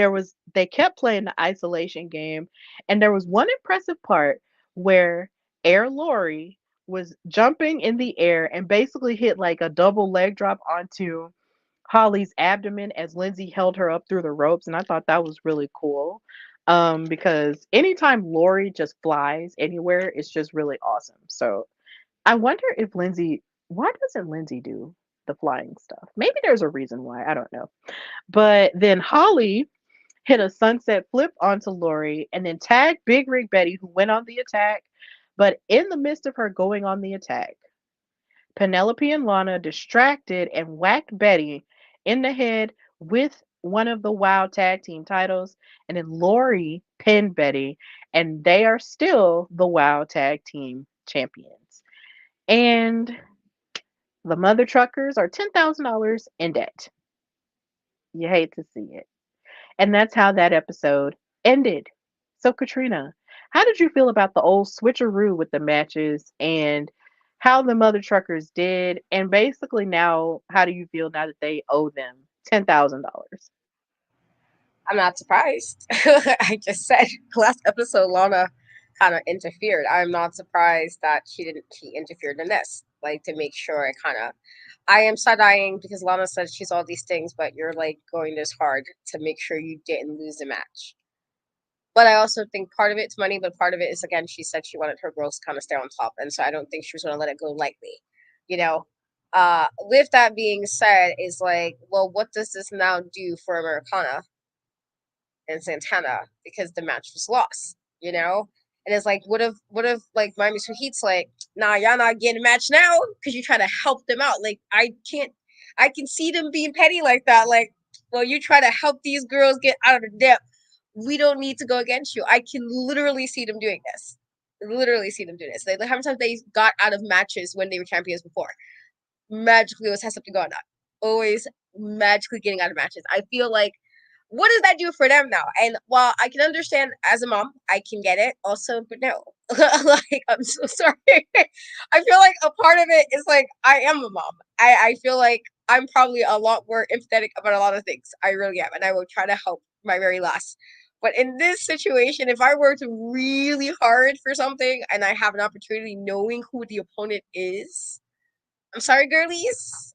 they kept playing the isolation game, and there was one impressive part where Air Lori was jumping in the air and basically hit like a double leg drop onto Holly's abdomen as Lindsay held her up through the ropes, and I thought that was really cool. Because anytime Lori just flies anywhere, it's just really awesome. So I wonder if Lindsay, why doesn't Lindsay do the flying stuff? Maybe there's a reason why. I don't know. But then Holly hit a sunset flip onto Lori and then tagged Big Rig Betty, who went on the attack. But in the midst of her going on the attack, Penelope and Lana distracted and whacked Betty in the head with one of the WoW tag team titles. And then Lori pinned Betty, and they are still the WoW tag team champions. And the mother truckers are $10,000 in debt. You hate to see it. And that's how that episode ended. So, Katrina, how did you feel about the old switcheroo with the matches and how the mother truckers did? And basically, now, how do you feel now that they owe them $10,000? I'm not surprised. I just said last episode Lana kind of interfered. I'm not surprised that she interfered in this, like to make sure it kind of. I am side eyeing because Lana said she's all these things, but you're like going this hard to make sure you didn't lose the match. But I also think part of it's money, but part of it is again she said she wanted her girls to kind of stay on top, and so I don't think she was going to let it go lightly, you know. With that being said, is like, well, what does this now do for Americana and Santana because the match was lost, you know? And it's like, what if like Miami Sweet Heat's like, nah, y'all not getting a match now because you try to help them out. Like, I can see them being petty like that. Like, well, you try to help these girls get out of the depth. We don't need to go against you. I can literally see them doing this. Literally see them do this. Like, how many times they got out of matches when they were champions before? Magically always has something going on. Always magically getting out of matches. I feel like what does that do for them now? And while I can understand as a mom, I can get it also, but no. Like, I'm so sorry. I feel like a part of it is like I am a mom. I feel like I'm probably a lot more empathetic about a lot of things. I really am, and I will try to help my very last. But in this situation, if I were to really hard for something and I have an opportunity knowing who the opponent is, I'm sorry, girlies.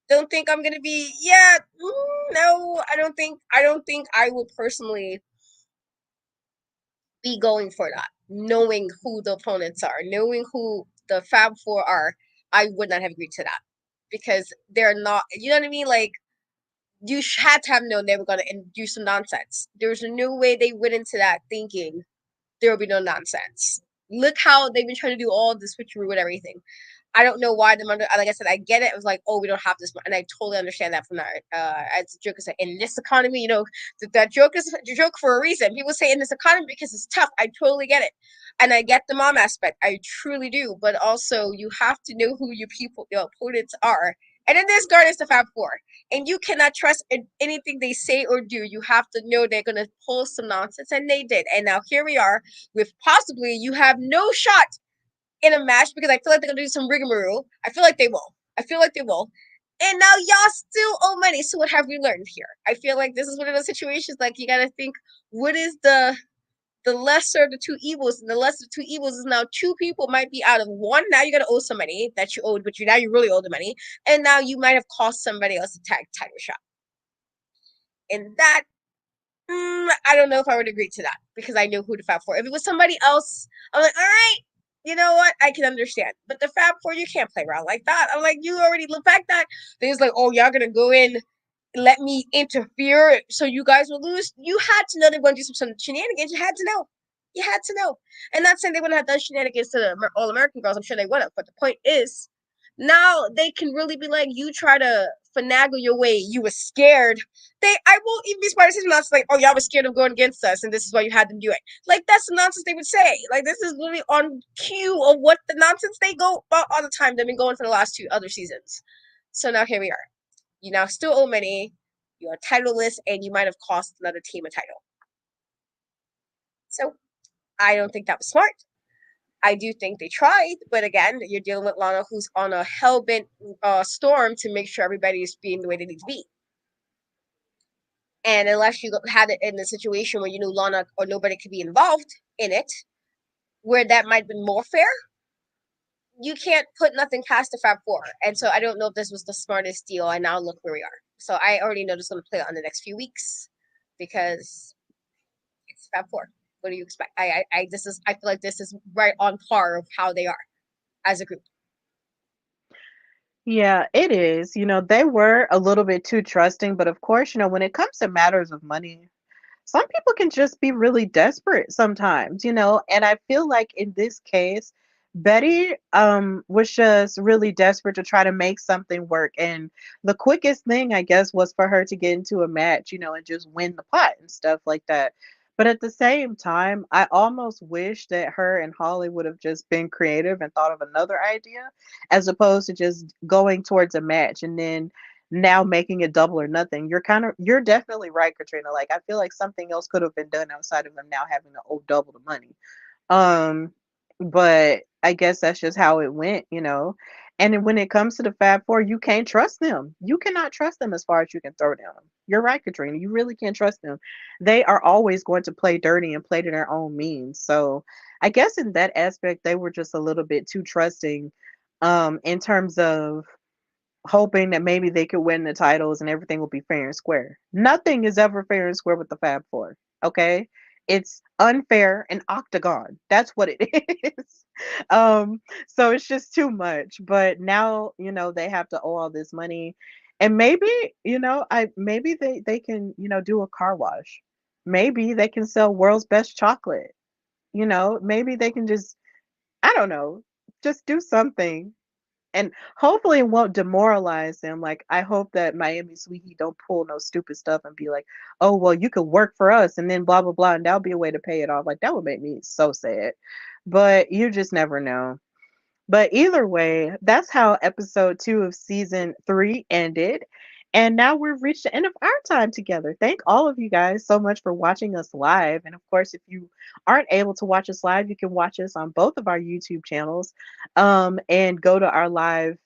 Don't think I'm gonna be. Yeah, no, I don't think I will personally be going for that. Knowing who the opponents are, knowing who the Fab Four are, I would not have agreed to that because they're not. You know what I mean? Like you had to have known they were gonna do some nonsense. There's no way they went into that thinking there will be no nonsense. Look how they've been trying to do all the switcheroo and everything. I don't know why the mother. Like I said, I get it. It was like, oh, we don't have this, and I totally understand that from that. As Joker said, in this economy, that joke is a joke for a reason. People say in this economy because it's tough. I totally get it, and I get the mom aspect. I truly do. But also, you have to know who your opponents are. And in this guard is the Fab Four, and you cannot trust in anything they say or do. You have to know they're gonna pull some nonsense, and they did. And now here we are with possibly you have no shot in a match because I feel like they're gonna do some rigmarole. I feel like they will. I feel like they will. And now y'all still owe money. So what have we learned here? I feel like this is one of those situations like you gotta think, what is the lesser of the two evils? And the lesser of the two evils is now two people might be out of one. Now you gotta owe some money that you owed, but you really owe the money. And now you might have cost somebody else a tag title shot. And that I don't know if I would agree to that because I know who the Fab Four. If it was somebody else, I'm like, all right, you know what? I can understand. But the Fab Four, you can't play around like that. I'm like, you already look back that they was like, oh, y'all gonna go in, let me interfere so you guys will lose. You had to know they were gonna do some shenanigans. You had to know. You had to know. And not saying they wouldn't have done shenanigans to the All American girls. I'm sure they would have. But the point is, now they can really be like, you try to finagle your way. You were scared. I won't even be surprised if it's like, oh, y'all was scared of going against us, and this is why you had them do it. Like that's the nonsense they would say. Like this is literally on cue of what the nonsense they go about all the time. They've been going for the last two other seasons. So now here we are. You now still owe money. You are titleless, and you might have cost another team a title. So I don't think that was smart. I do think they tried, but again, you're dealing with Lana, who's on a hell-bent storm to make sure everybody is being the way they need to be. And unless you had it in a situation where you knew Lana or nobody could be involved in it, where that might have been more fair, you can't put nothing past the Fab Four. And so I don't know if this was the smartest deal. And now look where we are. So I already know this is going to play out in the next few weeks because it's Fab Four. What do you expect? I feel like this is right on par of how they are. as a group. Yeah, it is. They were a little bit too trusting, but of course, when it comes to matters of money, some people can just be really desperate sometimes. And I feel like in this case, Betty was just really desperate to try to make something work. And the quickest thing, I guess, was for her to get into a match, and just win the pot and stuff like that. But at the same time, I almost wish that her and Holly would have just been creative and thought of another idea as opposed to just going towards a match and then now making it double or nothing. You're definitely right, Katrina. Like I feel like something else could have been done outside of them now having to owe double the money. Um, but I guess that's just how it went. And then when it comes to the Fab Four, you can't trust them. You cannot trust them as far as you can throw them. You're right, Katrina. You really can't trust them. They are always going to play dirty and play to their own means. So I guess in that aspect, they were just a little bit too trusting, in terms of hoping that maybe they could win the titles and everything will be fair and square. Nothing is ever fair and square with the Fab Four. Okay. It's unfair and octagon. That's what it is. So it's just too much. But now, they have to owe all this money. And maybe they can, do a car wash. Maybe they can sell world's best chocolate. Maybe they can just, I don't know, just do something, and hopefully it won't demoralize them. Like I hope that Miami Sweetie don't pull no stupid stuff and be like, "Oh, well, you could work for us," and then blah blah blah, and that'll be a way to pay it off. Like that would make me so sad. But you just never know. But either way, that's how episode 2 of season 3 ended. And now we've reached the end of our time together. Thank all of you guys so much for watching us live. And of course, if you aren't able to watch us live, you can watch us on both of our YouTube channels, and go to our live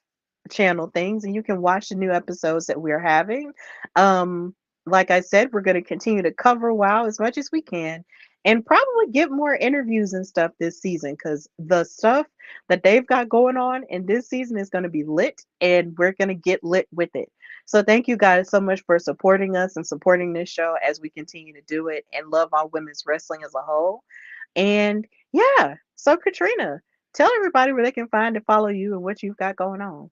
channel things and you can watch the new episodes that we're having. Um, like I said, we're going to continue to cover WoW as much as we can and probably get more interviews and stuff this season because the stuff that they've got going on in this season is going to be lit and we're going to get lit with it. So thank you guys so much for supporting us and supporting this show as we continue to do it and love on women's wrestling as a whole. And yeah, so Katrina, tell everybody where they can find and follow you and what you've got going on.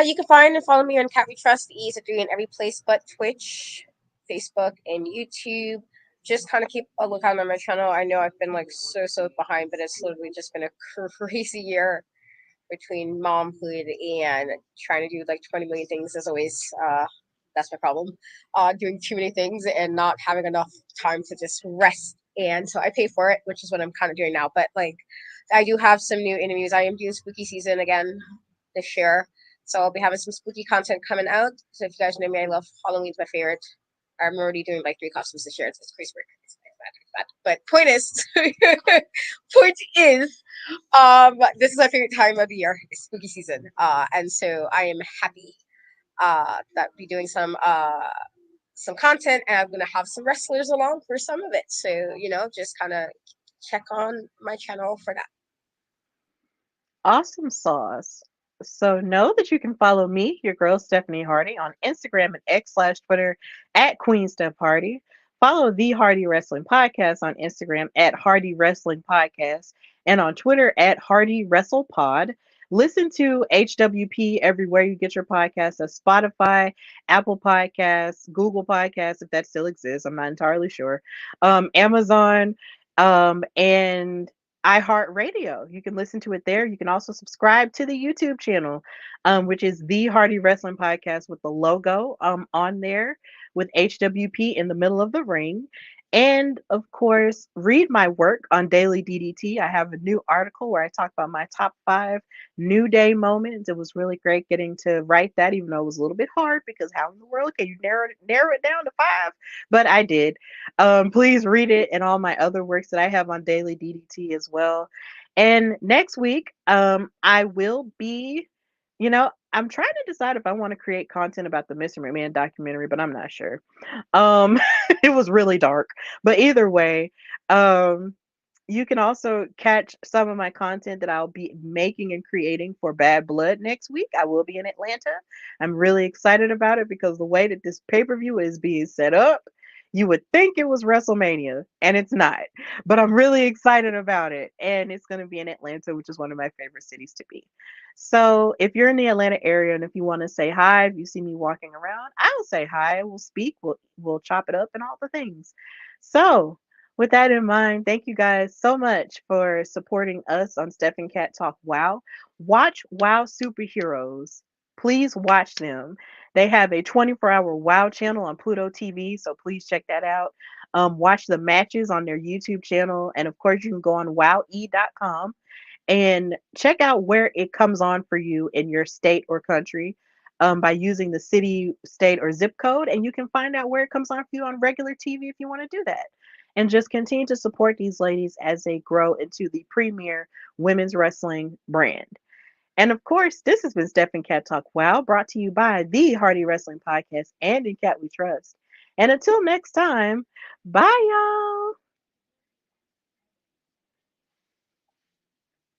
You can find and follow me on Cat We Trust, the Ease of Doing in every place but Twitch, Facebook, and YouTube. Just kind of keep a lookout on my channel. I know I've been like so behind, but it's literally just been a crazy year between momhood and trying to do like 20 million things as always. That's my problem. Doing too many things and not having enough time to just rest. And so I pay for it, which is what I'm kind of doing now. But like, I do have some new interviews. I am doing spooky season again this year. So I'll be having some spooky content coming out. So if you guys know me, I love Halloween's my favorite. I'm already doing like 3 costumes this year. It's crazy work. It's bad. But point is, this is my favorite time of the year, spooky season. And so I am happy that we'll be doing some content, and I'm gonna have some wrestlers along for some of it. So just kind of check on my channel for that. Awesome sauce. So know that you can follow me, your girl Stephanie Hardy, on Instagram and X/Twitter at Queen Steph Hardy. Follow the Hardy Wrestling Podcast on Instagram at Hardy Wrestling Podcast and on Twitter at Hardy Wrestle Pod. Listen to HWP everywhere you get your podcasts, at Spotify, Apple Podcasts, Google Podcasts, if that still exists. I'm not entirely sure. Amazon, and iHeartRadio. You can listen to it there. You can also subscribe to the YouTube channel, which is the Hardy Wrestling Podcast with the logo on there with HWP in the middle of the ring. And of course, read my work on Daily DDT. I have a new article where I talk about my top 5 New Day moments. It was really great getting to write that, even though it was a little bit hard because how in the world can you narrow it down to 5? But I did. Please read it and all my other works that I have on Daily DDT as well. And next week, I will be, I'm trying to decide if I want to create content about the Mr. McMahon documentary, but I'm not sure. Um, it was really dark, but either way, um, you can also catch some of my content that I'll be making and creating for Bad Blood next week. I will be in Atlanta. I'm really excited about it because the way that this pay per view is being set up, You would think it was WrestleMania, and it's not. But I'm really excited about it. And it's going to be in Atlanta, which is one of my favorite cities to be. So if you're in the Atlanta area and if you want to say hi, if you see me walking around, I'll say hi. We'll speak. We'll chop it up and all the things. So with that in mind, thank you guys so much for supporting us on Steph and Cat Talk Wow. Watch Wow Superheroes. Please watch them. They have a 24-hour Wow channel on Pluto TV, so please check that out. Watch the matches on their YouTube channel, and of course, you can go on wowe.com and check out where it comes on for you in your state or country by using the city, state, or zip code, and you can find out where it comes on for you on regular TV if you want to do that. And just continue to support these ladies as they grow into the premier women's wrestling brand. And of course, this has been Steph and Cat Talk Wow, brought to you by the Hardy Wrestling Podcast and In Cat We Trust. And until next time, bye, y'all.